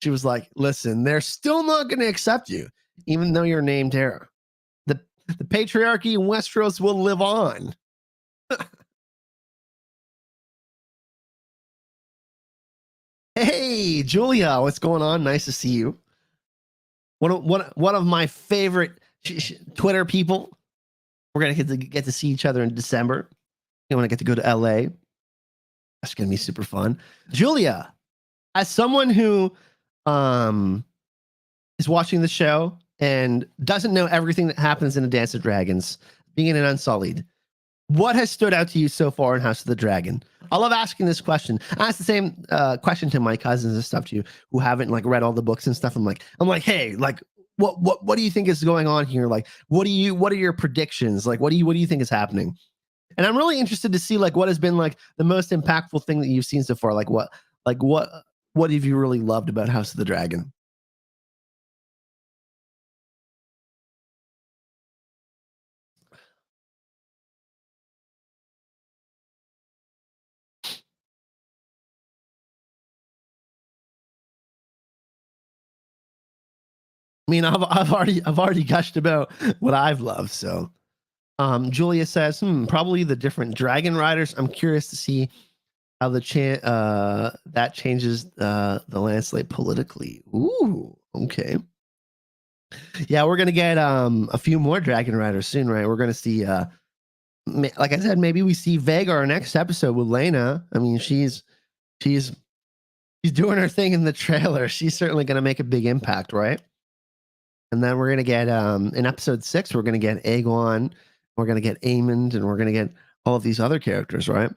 was like, listen, they're still not going to accept you, even though you're named heir. The patriarchy in Westeros will live on. Hey, Julia, what's going on? Nice to see you. One of my favorite Twitter people. We're gonna get to see each other in December. You want to get to go to LA. That's gonna be super fun. Julia, as someone who is watching the show and doesn't know everything that happens in A Dance of Dragons, being in an Unsullied, what has stood out to you so far in House of the Dragon? I love asking this question. I ask the same question to my cousins and stuff too, who haven't like read all the books and stuff. I'm like, hey, like, what do you think is going on here? Like, what are your predictions? Like, what do you think is happening? And I'm really interested to see like what has been like the most impactful thing that you've seen so far. Like what have you really loved about House of the Dragon? I mean, I've already gushed about what I've loved. So, Julia says, probably the different dragon riders. I'm curious to see how that changes the landscape politically. Ooh, okay. Yeah, we're gonna get a few more Dragon Riders soon, right? We're gonna see like I said, maybe we see Vega our next episode with Lena. I mean, she's she's doing her thing in the trailer. She's certainly gonna make a big impact, right? And then we're gonna get in episode 6, we're gonna get Aegon, we're gonna get Aemond, and we're gonna get all of these other characters, right?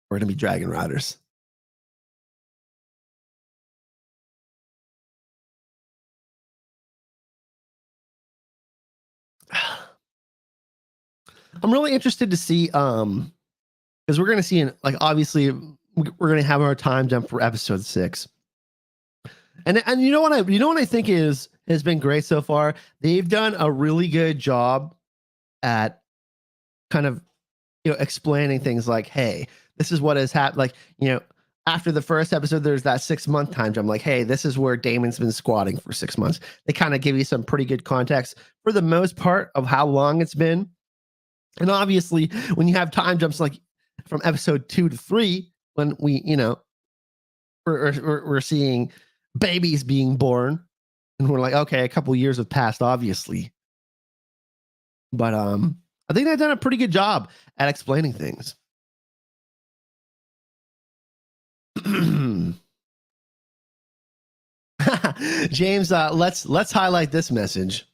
We're gonna be Dragon Riders. I'm really interested to see because we're gonna see like obviously we're gonna have our time jump for episode 6. And you know what I think has been great so far? They've done a really good job at kind of explaining things like, hey, this is what has happened. Like, after the first episode, there's that 6-month time jump. Like, hey, this is where Daemon's been squatting for 6 months. They kind of give you some pretty good context for the most part of how long it's been. And obviously, when you have time jumps like from episode 2 to 3, when we're seeing babies being born, and we're like, okay, a couple years have passed, obviously. But I think they've done a pretty good job at explaining things. James, let's highlight this message.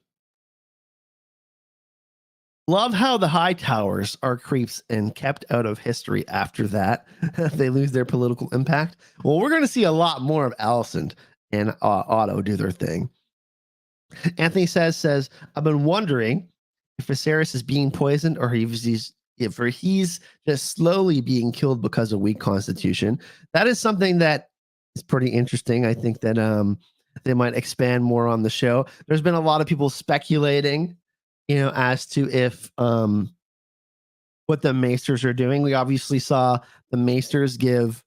Love how the Hightowers are creeps and kept out of history after that. They lose their political impact. Well, we're going to see a lot more of Alicent and Otto do their thing. Anthony says, I've been wondering if Viserys is being poisoned or if he's just slowly being killed because of weak constitution. That is something that is pretty interesting. I think that they might expand more on the show. There's been a lot of people speculating, as to if what the Maesters are doing. We obviously saw the Maesters give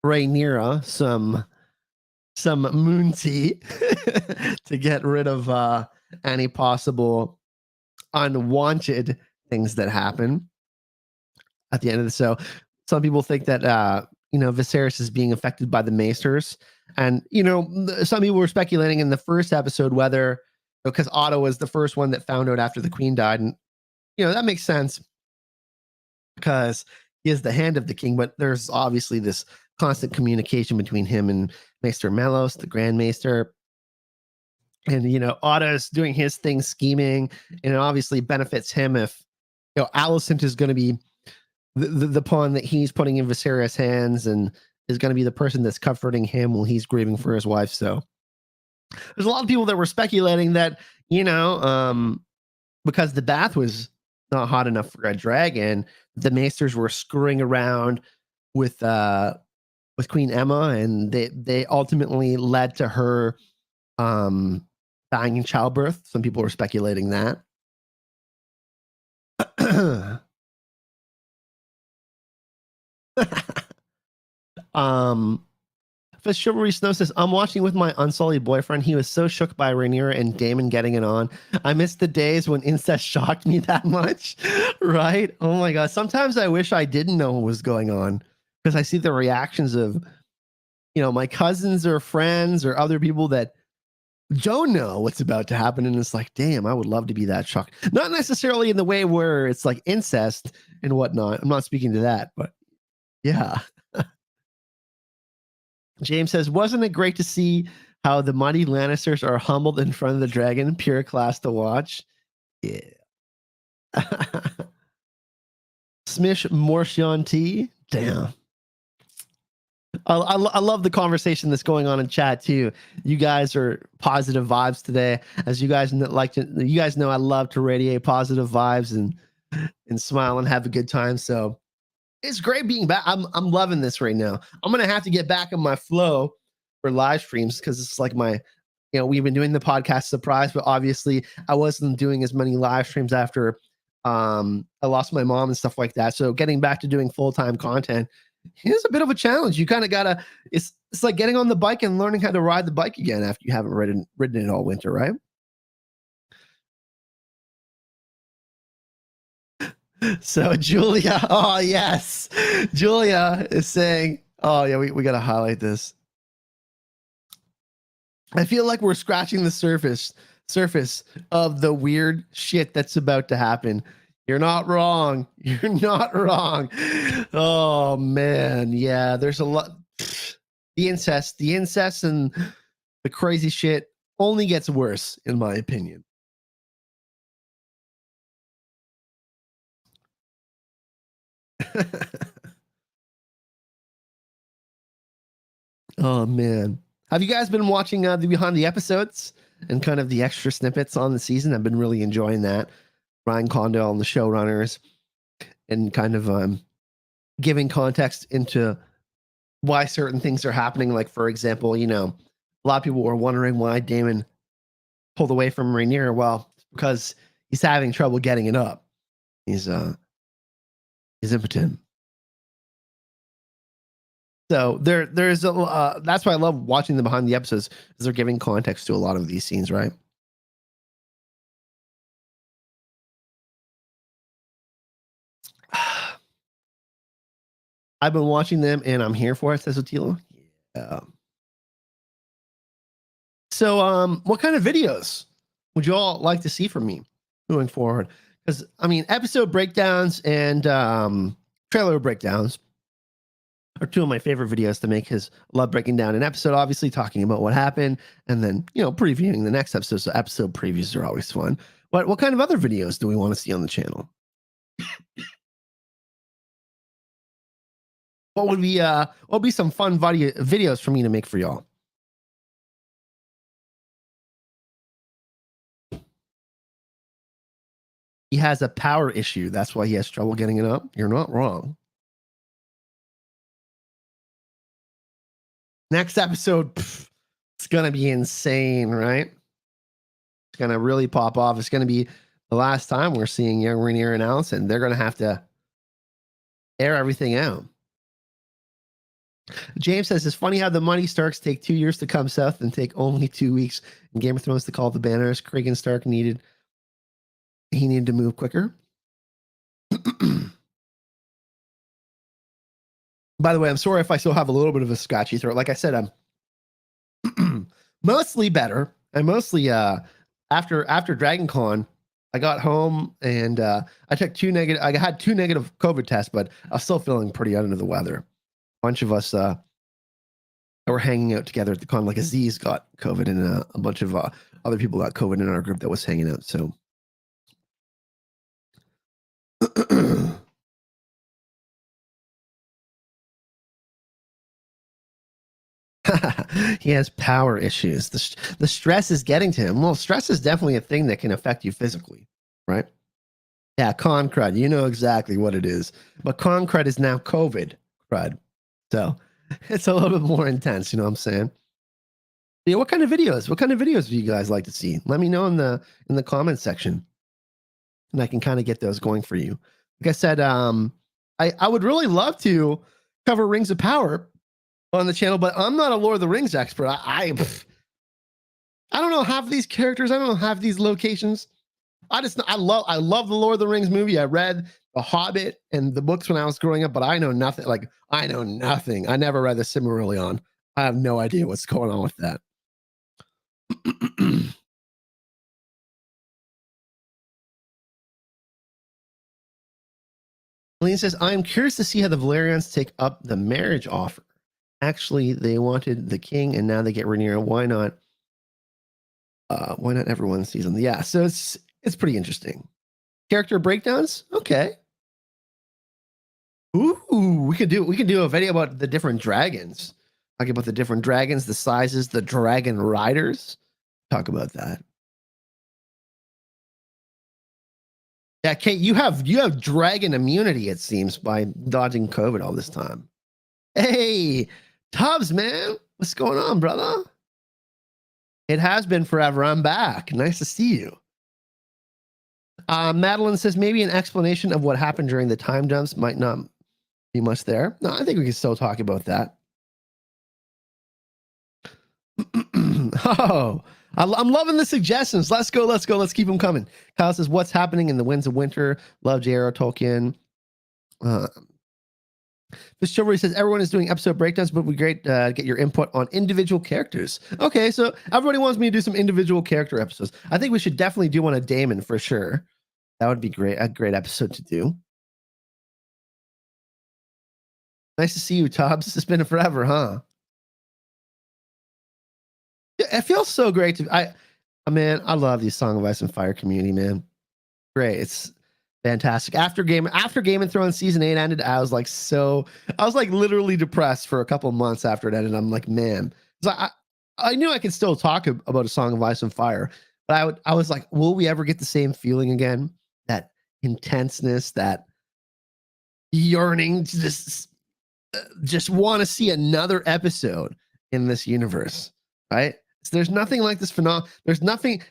Rhaenyra some moon tea to get rid of any possible unwanted things that happen at the end of the show. Some people think that Viserys is being affected by the Maesters, and some people were speculating in the first episode whether, because Otto was the first one that found out after the Queen died, and that makes sense because he is the hand of the king. But there's obviously this constant communication between him and Maester Melos, the Grand Maester. And Otto's doing his thing, scheming, and it obviously benefits him if Alicent is going to be the pawn that he's putting in Viserys' hands, and is going to be the person that's comforting him while he's grieving for his wife. So there's a lot of people that were speculating that because the bath was not hot enough for a dragon, the Maesters were screwing around with Queen Emma, and they ultimately led to her dying in childbirth. Some people were speculating that. Fish Chivalry Snow says, I'm watching with my unsullied boyfriend. He was so shook by Rhaenyra and Daemon getting it on. I miss the days when incest shocked me that much. Right? Oh my God. Sometimes I wish I didn't know what was going on, because I see the reactions of, my cousins or friends or other people that don't know what's about to happen. And it's like, damn, I would love to be that shocked. Not necessarily in the way where it's like incest and whatnot. I'm not speaking to that, but yeah. James says, wasn't it great to see how the mighty Lannisters are humbled in front of the dragon? Pure class to watch. Yeah. Smish Mortion T. Damn. I love the conversation that's going on in chat too. You guys are positive vibes today. As you guys know, I love to radiate positive vibes and smile and have a good time. So it's great being back. I'm loving this right now. I'm gonna have to get back in my flow for live streams, because it's like we've been doing the podcast surprise, but obviously I wasn't doing as many live streams after I lost my mom and stuff like that. So getting back to doing full-time content is a bit of a challenge. You kind of gotta. It's like getting on the bike and learning how to ride the bike again after you haven't ridden it all winter, right? So Julia, oh yes, Julia is saying, oh yeah, we got to highlight this. I feel like we're scratching the surface surface of the weird shit that's about to happen. You're not wrong. You're not wrong. Oh man, yeah. There's a lot. The incest, and the crazy shit only gets worse, in my opinion. Oh man, have you guys been watching the behind the episodes and kind of the extra snippets on the season? I've been really enjoying that. Ryan Condell and the showrunners, and kind of giving context into why certain things are happening. Like, for example, a lot of people were wondering why Daemon pulled away from Rhaenyra. Well, because he's having trouble getting it up. He's impotent. So there's a that's why I love watching them behind the episodes, because they're giving context to a lot of these scenes, right? I've been watching them and I'm here for it, says Otilo. Yeah. So what kind of videos would you all like to see from me moving forward? Because I mean, episode breakdowns and trailer breakdowns are two of my favorite videos to make, because I love breaking down an episode, obviously talking about what happened, and then previewing the next episode. So episode previews are always fun. But what kind of other videos do we want to see on the channel? What would be some fun videos for me to make for y'all? He has a power issue. That's why he has trouble getting it up. You're not wrong. Next episode, it's going to be insane, right? It's going to really pop off. It's going to be the last time we're seeing young Rhaenyra and Alicent. They're going to have to air everything out. James says, it's funny how the Mighty Starks take 2 years to come south and take only 2 weeks in Game of Thrones to call the banners. Cregan Stark needed to move quicker. By the way, I'm sorry if I still have a little bit of a scratchy throat. Like I said, I'm mostly better. And mostly after DragonCon, I got home and I took I had 2 negative COVID tests, but I was still feeling pretty under the weather. A bunch of us were hanging out together at the con. Like Aziz got COVID, and a bunch of other people got COVID in our group that was hanging out. So he has power issues. The stress is getting to him. Well, stress is definitely a thing that can affect you physically, right? Yeah, con crud. You know exactly what it is. But con crud is now COVID crud. So it's a little bit more intense, you know what I'm saying? Yeah, what kind of videos? What kind of videos do you guys like to see? Let me know in the comments section, and I can kind of get those going for you. Like I said, I would really love to cover Rings of Power on the channel, but I'm not a Lord of the Rings expert. I don't know half of these characters. I don't know half these locations. I love the Lord of the Rings movie. I read The Hobbit and the books when I was growing up, but I know nothing. Like, I know nothing. I never read the Silmarillion. I have no idea what's going on with that. Aline says, I'm curious to see how the Valerians take up the marriage offer. Actually, they wanted the king, and now they get Rhaenyra. Why not? Why not everyone sees them? Yeah, so it's pretty interesting. Character breakdowns? Okay. Ooh, we could do a video about the different dragons. Talk about the different dragons, the sizes, the dragon riders. Talk about that. Yeah, Kate, you have dragon immunity, it seems, by dodging COVID all this time. Hey, Tubbs, man, what's going on, brother? It has been forever. I'm back. Nice to see you. Madeline says maybe an explanation of what happened during the time jumps might not be much there. No, I think we can still talk about that. Oh, I'm loving the suggestions. Let's go. Let's keep them coming. Kyle says, what's happening in the Winds of Winter? Love J.R.R. Tolkien. This chivalry says everyone is doing episode breakdowns, but it would be great to get your input on individual characters. Okay, so everybody wants me to do some individual character episodes. I think we should definitely do one of Daemon for sure. That would be great. A great episode to do. Nice to see you, Tubbs. It's been forever, huh? Yeah, it feels so great to. Man, I love the Song of Ice and Fire community, man. Great, it's fantastic. After Game of Thrones season 8 ended, I was like literally depressed for a couple of months after it ended. I'm like, man, I knew I could still talk about A Song of Ice and Fire, but I was like, will we ever get the same feeling again? That intenseness, that yearning to just want to see another episode in this universe, right? So there's nothing like this phenomenon. There's nothing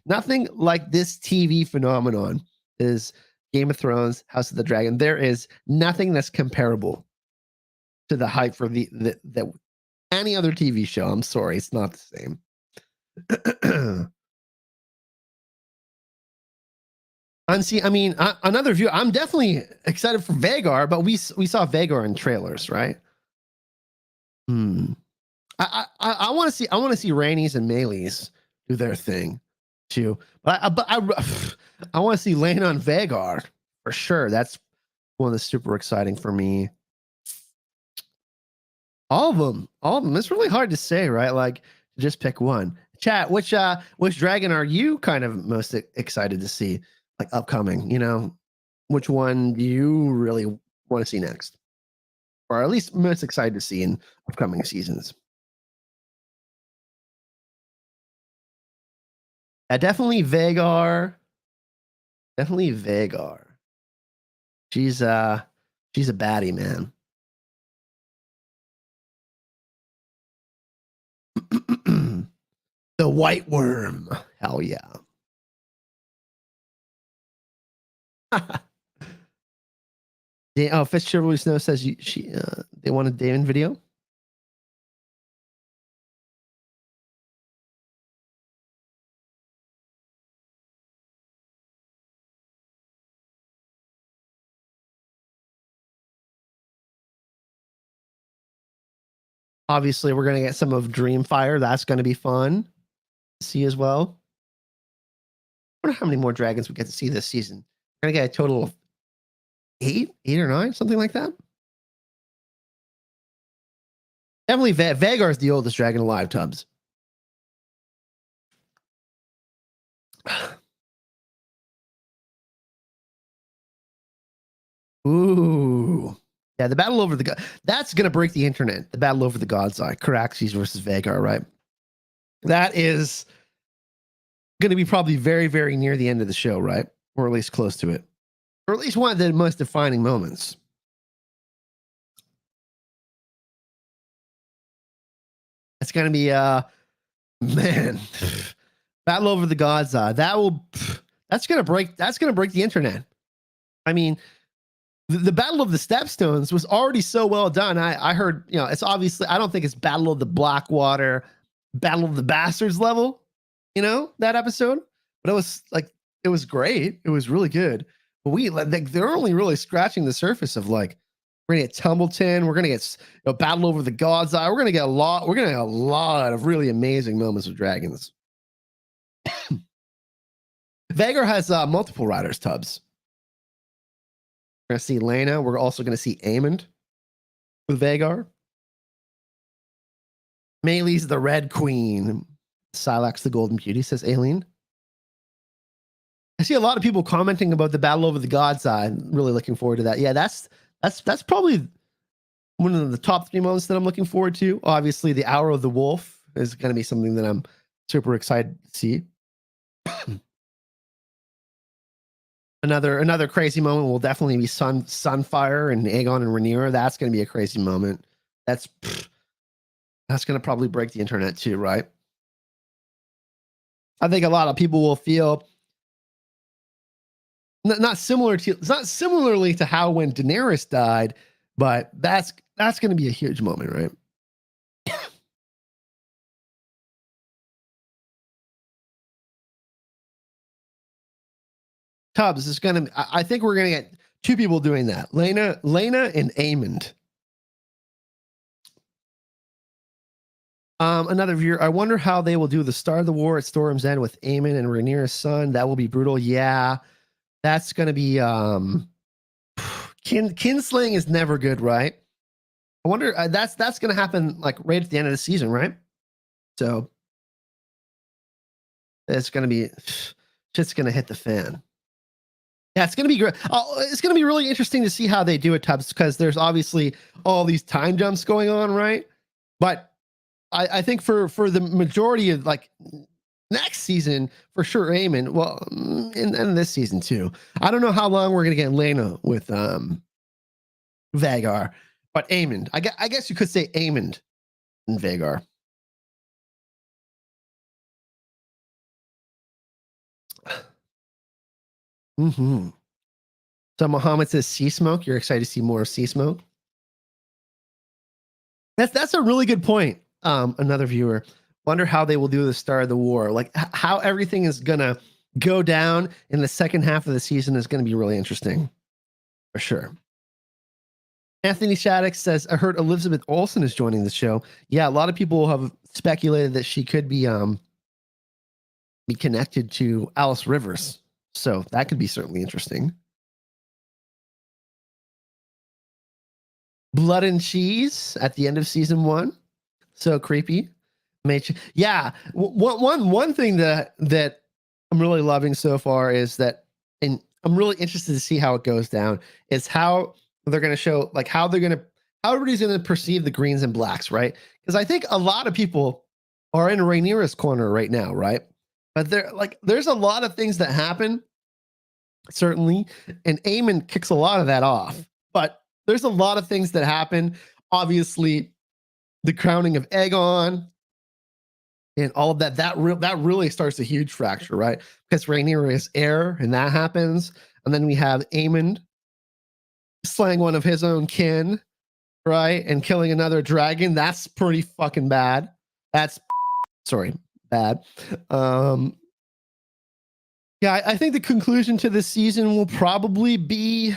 like this TV phenomenon is Game of Thrones, House of the Dragon. There is nothing that's comparable to the hype for the any other TV show. I'm sorry, it's not the same. Another view. I'm definitely excited for Vhagar, but we saw Vhagar in trailers, right? I want to see Rhaenys and Meleys do their thing too. But I want to see Laena and Vhagar for sure. That's one that's super exciting for me. All of them. It's really hard to say, right? Like just pick one. Chat, which dragon are you kind of most excited to see, like upcoming? You know, which one do you really want to see next, or at least most excited to see in upcoming seasons? Definitely Vhagar. Definitely Vhagar. She's a baddie, man. The White Worm. Hell yeah. Fitzgerald Snow says they want a Daemon video. Obviously, we're gonna get some of Dreamfire. That's gonna be fun to see as well. I wonder how many more dragons we get to see this season. We're gonna get a total of eight or nine, something like that. Definitely, Vhagar is the oldest dragon alive. Tubbs. Ooh. Yeah, the battle over the god. That's gonna break the internet. The battle over the God's Eye. Caraxes versus Vhagar, right? That is gonna be probably very, very near the end of the show, right? Or at least close to it. Or at least one of the most defining moments. It's gonna be man. Battle over the God's Eye. That's gonna break the internet. I mean, the Battle of the Stepstones was already so well done. I heard, it's obviously, I don't think it's Battle of the Blackwater, Battle of the Bastards level, that episode. But it was great. It was really good. But they're only really scratching the surface of we're gonna get Tumbleton, we're gonna get Battle over the God's Eye. We're gonna get a lot of really amazing moments with dragons. Vhagar has multiple riders, Tubbs. We're going to see Laena. We're also going to see Aemond with Vhagar. Meleys the Red Queen. Silax the Golden Beauty, says Aileen. I see a lot of people commenting about the Battle over the God's Eye. I'm really looking forward to that. Yeah, that's probably one of the top 3 moments that I'm looking forward to. Obviously, the Hour of the Wolf is going to be something that I'm super excited to see. Another crazy moment will definitely be Sunfire and Aegon and Rhaenyra. That's going to be a crazy moment. That's going to probably break the internet too, right? I think a lot of people will feel not similarly to how when Daenerys died, but that's going to be a huge moment, right? Tubbs is going to. I think we're going to get 2 people doing that. Laena and Aemond. Another viewer. I wonder how they will do the start of the war at Storm's End with Aemon and Rhaenyra's son. That will be brutal. Yeah, that's gonna be kinslaying is never good, right? I wonder that's gonna happen like right at the end of the season, right? So it's gonna be shit's gonna hit the fan. Yeah, it's gonna be great. It's gonna be really interesting to see how they do it, Tubbs, because there's obviously all these time jumps going on, right? But I think for the majority of like next season, for sure, Aemon. Well, and this season too. I don't know how long we're gonna get Lena with Vagar, but Aemon. I guess you could say Aemon and Vagar. Mm-hmm. So Muhammad says sea smoke. You're excited to see more sea smoke. That's a really good point. Another viewer. Wonder how they will do the start of the war. Like how everything is gonna go down in the second half of the season is gonna be really interesting. For sure. Anthony Shattuck says, I heard Elizabeth Olsen is joining the show. Yeah, a lot of people have speculated that she could be connected to Alice Rivers. So that could be certainly interesting. Blood and cheese at the end of season 1. So creepy. Yeah. One thing that I'm really loving so far is that, and I'm really interested to see how it goes down, is how they're going to show, like how everybody's going to perceive the greens and blacks, right? Because I think a lot of people are in Rhaenyra's corner right now, right? But there's a lot of things that happen, certainly, and Aemon kicks a lot of that off. But there's a lot of things that happen. Obviously, the crowning of Aegon and all of that really starts a huge fracture, right? Because Rhaenyra is heir, and that happens. And then we have Aemon slaying one of his own kin, right? And killing another dragon. That's pretty fucking bad. That's bad. Yeah, I think the conclusion to this season will probably be,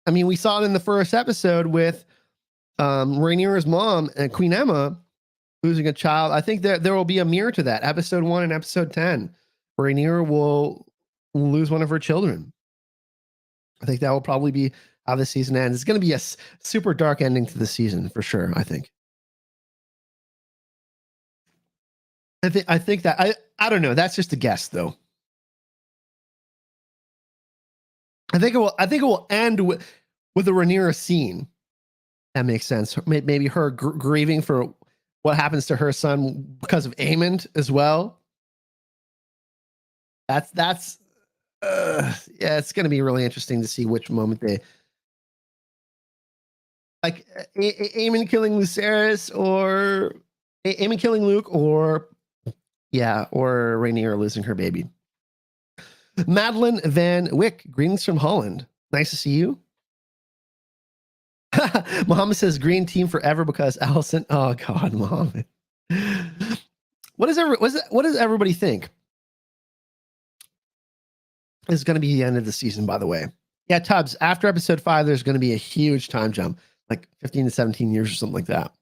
I mean, we saw it in the first episode with Rhaenyra's mom and Queen Emma losing a child. I think there will be a mirror to that. Episode 1 and episode 10. Rhaenyra will lose one of her children. I think that will probably be how the season ends. It's going to be a super dark ending to the season for sure, I think. I think that I don't know. That's just a guess though. I think it will end with a Rhaenyra scene. That makes sense. Maybe her grieving for what happens to her son because of Aemon as well. That's yeah, it's going to be really interesting to see which moment they like Aemon killing Viserys or Aemon killing Luke, or Rhaenyra losing her baby. Madeline Van Wyck, greetings from Holland. Nice to see you. Muhammad says green team forever because Alicent. Oh God, Muhammad. What does everybody think? This is going to be the end of the season, by the way. Yeah, Tubbs, after episode 5, there's going to be a huge time jump, like 15 to 17 years or something like that.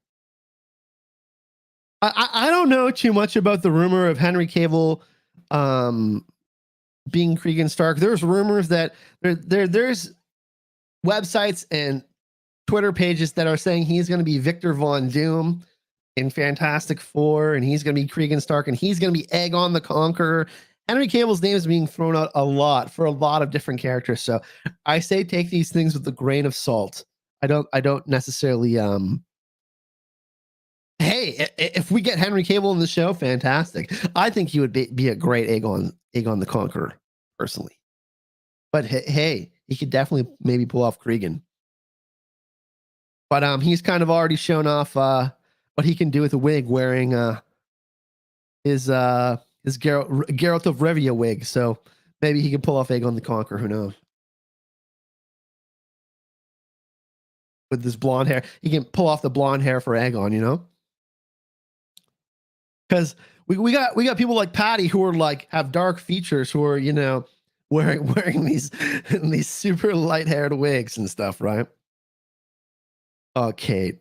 I don't know too much about the rumor of Henry Cavill being Cregan Stark. There's rumors that there's websites and Twitter pages that are saying he's going to be Victor Von Doom in Fantastic Four, and he's going to be Cregan Stark, and he's going to be Aegon the Conqueror. Henry Cavill's name is being thrown out a lot for a lot of different characters. So I say take these things with a grain of salt. I don't necessarily hey, if we get Henry Cavill in the show, fantastic. I think he would be a great Aegon the Conqueror, personally. But hey, he could definitely maybe pull off Cregan. But he's kind of already shown off what he can do with a wig, wearing his Geralt of Rivia wig. So maybe he can pull off Aegon the Conqueror. Who knows? With this blonde hair, he can pull off the blonde hair for Aegon. You know, because we got people like Patty who are like have dark features, who are wearing these super light haired wigs and stuff, right? Oh, Kate.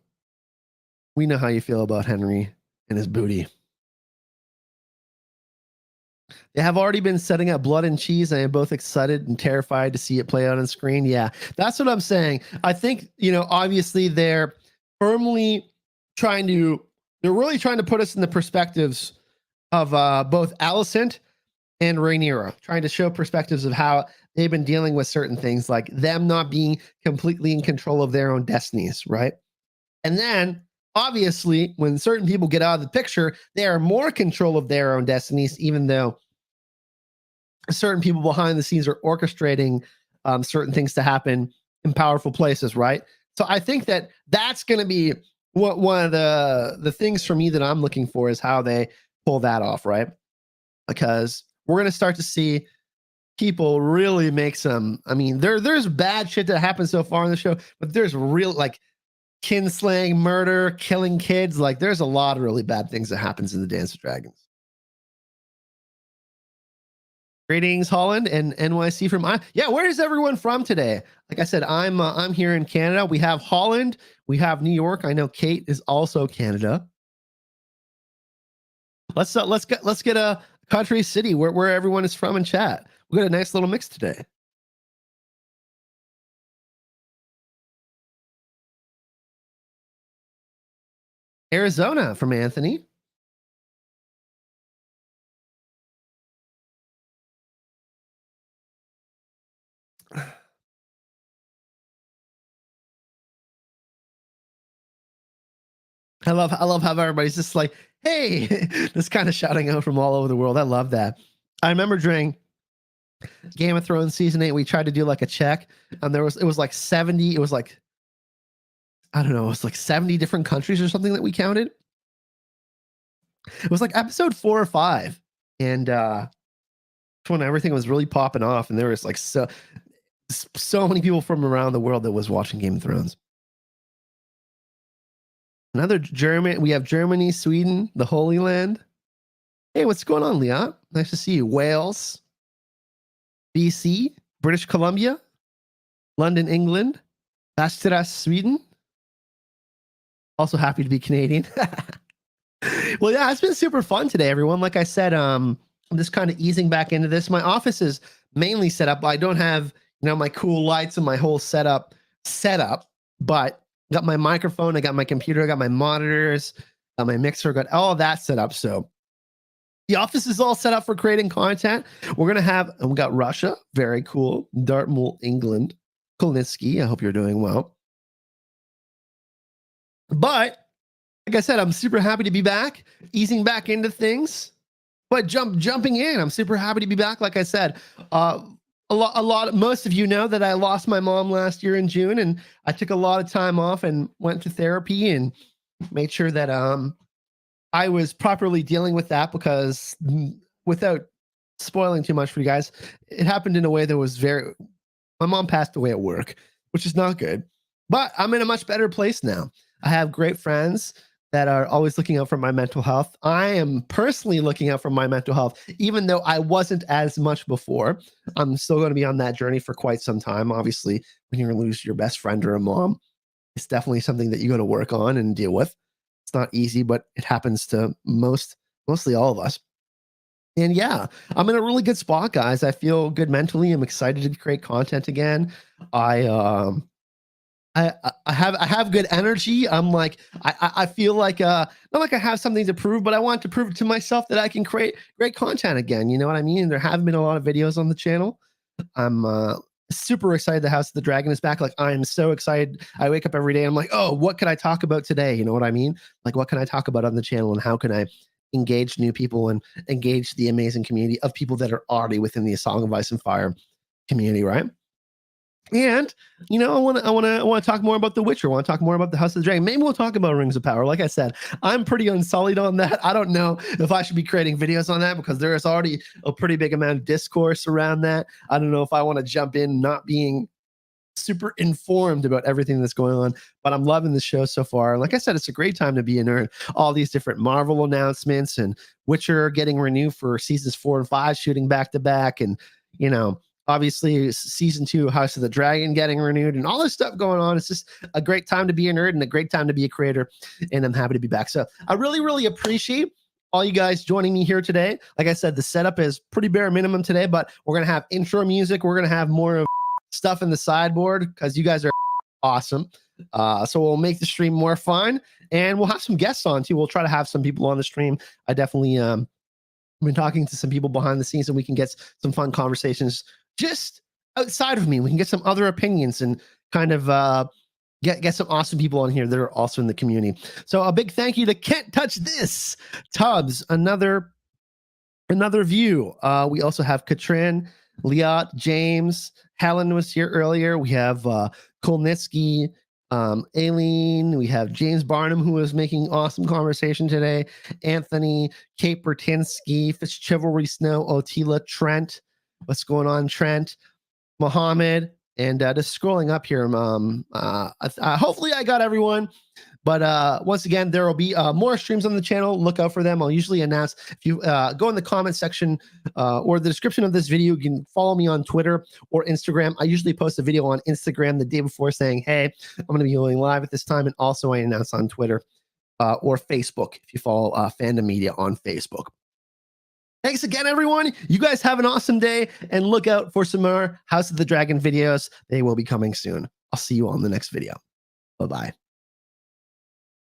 we know how you feel about Henry and his booty. They have already been setting up Blood and Cheese. I am both excited and terrified to see it play out on screen. Yeah, that's what I'm saying. I think, obviously they're firmly they're really trying to put us in the perspectives of both Alicent and Rhaenyra, trying to show perspectives of how they've been dealing with certain things, like them not being completely in control of their own destinies, right? And then, obviously, when certain people get out of the picture, they are more control of their own destinies, even though certain people behind the scenes are orchestrating certain things to happen in powerful places, right? So I think that that's going to be one of the things for me that I'm looking for, is how they pull that off, right? Because we're going to start to see people really make some. I mean, there's bad shit that happens so far in the show, but there's real, like, kinslaying, murder, killing kids. Like, there's a lot of really bad things that happens in the Dance of Dragons. Greetings, Holland and NYC from where is everyone from today? Like I said, I'm here in Canada. We have Holland, we have New York. I know Kate is also Canada. Let's get a country, city where everyone is from in chat. We got a nice little mix today. Arizona from Anthony. I love how everybody's just like, hey, just kind of shouting out from all over the world. I love that. I remember during Game of Thrones season 8, we tried to do like a check, and it was like 70. It was like, I don't know, it was like 70 different countries or something that we counted. It was like episode 4 or 5, and when everything was really popping off, and there was like so many people from around the world that was watching Game of Thrones. Another German. We have Germany, Sweden, the Holy Land. Hey, what's going on, Leon? Nice to see you. Wales, BC, British Columbia, London, England, Västerås, Sweden. Also happy to be Canadian. Well, yeah, it's been super fun today, everyone. Like I said, I'm just kind of easing back into this. My office is mainly set up. I don't have, my cool lights and my whole setup, but I got my microphone, I got my computer, I got my monitors, got my mixer, got all of that set up. So the office is all set up for creating content. We're going to have, we got Russia, very cool. Dartmouth, England. Kolnitsky, I hope you're doing well. But like I said, I'm super happy to be back, easing back into things, but jumping in. I'm super happy to be back. Like I said, most of you know that I lost my mom last year in June, and I took a lot of time off and went to therapy and made sure that I was properly dealing with that, because without spoiling too much for you guys, it happened in a way that was my mom passed away at work, which is not good, but I'm in a much better place now. I have great friends that are always looking out for my mental health. I am personally looking out for my mental health, even though I wasn't as much before. I'm still going to be on that journey for quite some time. Obviously, when you lose your best friend or a mom, it's definitely something that you got to work on and deal with. It's not easy, but it happens to mostly all of us. And yeah, I'm in a really good spot, guys. I feel good mentally. I'm excited to create content again. I have good energy. I'm like, I feel like not like I have something to prove, but I want to prove to myself that I can create great content again. You know what I mean? And there have been a lot of videos on the channel. I'm super excited the House of the Dragon is back. Like, I'm so excited. I wake up every day, I'm like, oh, what can I talk about today? You know what I mean? Like, what can I talk about on the channel, and how can I engage new people and engage the amazing community of people that are already within the Song of Ice and Fire community, right? And I want to talk more about The Witcher. I want to talk more about the House of the Dragon. Maybe we'll talk about Rings of Power. Like I said, I'm pretty unsullied on that. I don't know if I should be creating videos on that, because there is already a pretty big amount of discourse around that. I don't know if I want to jump in not being super informed about everything that's going on, but I'm loving the show so far. Like I said, it's a great time to be a nerd. All these different Marvel announcements, and Witcher getting renewed for seasons 4 and 5, shooting back to back, and obviously season 2 House of the Dragon getting renewed and all this stuff going on. It's just a great time to be a nerd and a great time to be a creator, and I'm happy to be back. So I really appreciate all you guys joining me here today. Like I said, the setup is pretty bare minimum today, but we're gonna have intro music, we're gonna have more of stuff in the sideboard because you guys are awesome. So we'll make the stream more fun, and we'll have some guests on too. We'll try to have some people on the stream. I definitely been talking to some people behind the scenes, and we can get some fun conversations just outside of me. We can get some other opinions and kind of get some awesome people on here that are also in the community. So a big thank you to Can't Touch This, Tubbs, another view. We also have Katrin, Liat, James, Helen was here earlier. We have Kolnitsky, Aileen, we have James Barnum, who is making awesome conversation today, Anthony, Kate Bertinsky, Fish Chivalry Snow, Otila, Trent. What's going on, Trent? Mohammed, and just scrolling up here. Hopefully I got everyone. But once again, there will be more streams on the channel. Look out for them. I'll usually announce. If you go in the comment section or the description of this video, you can follow me on Twitter or Instagram. I usually post a video on Instagram the day before saying, hey, I'm going to be going live at this time. And also I announce on Twitter or Facebook if you follow Fandom Media on Facebook. Thanks again, everyone. You guys have an awesome day, and look out for some more House of the Dragon videos. They will be coming soon. I'll see you on the next video. Bye-bye.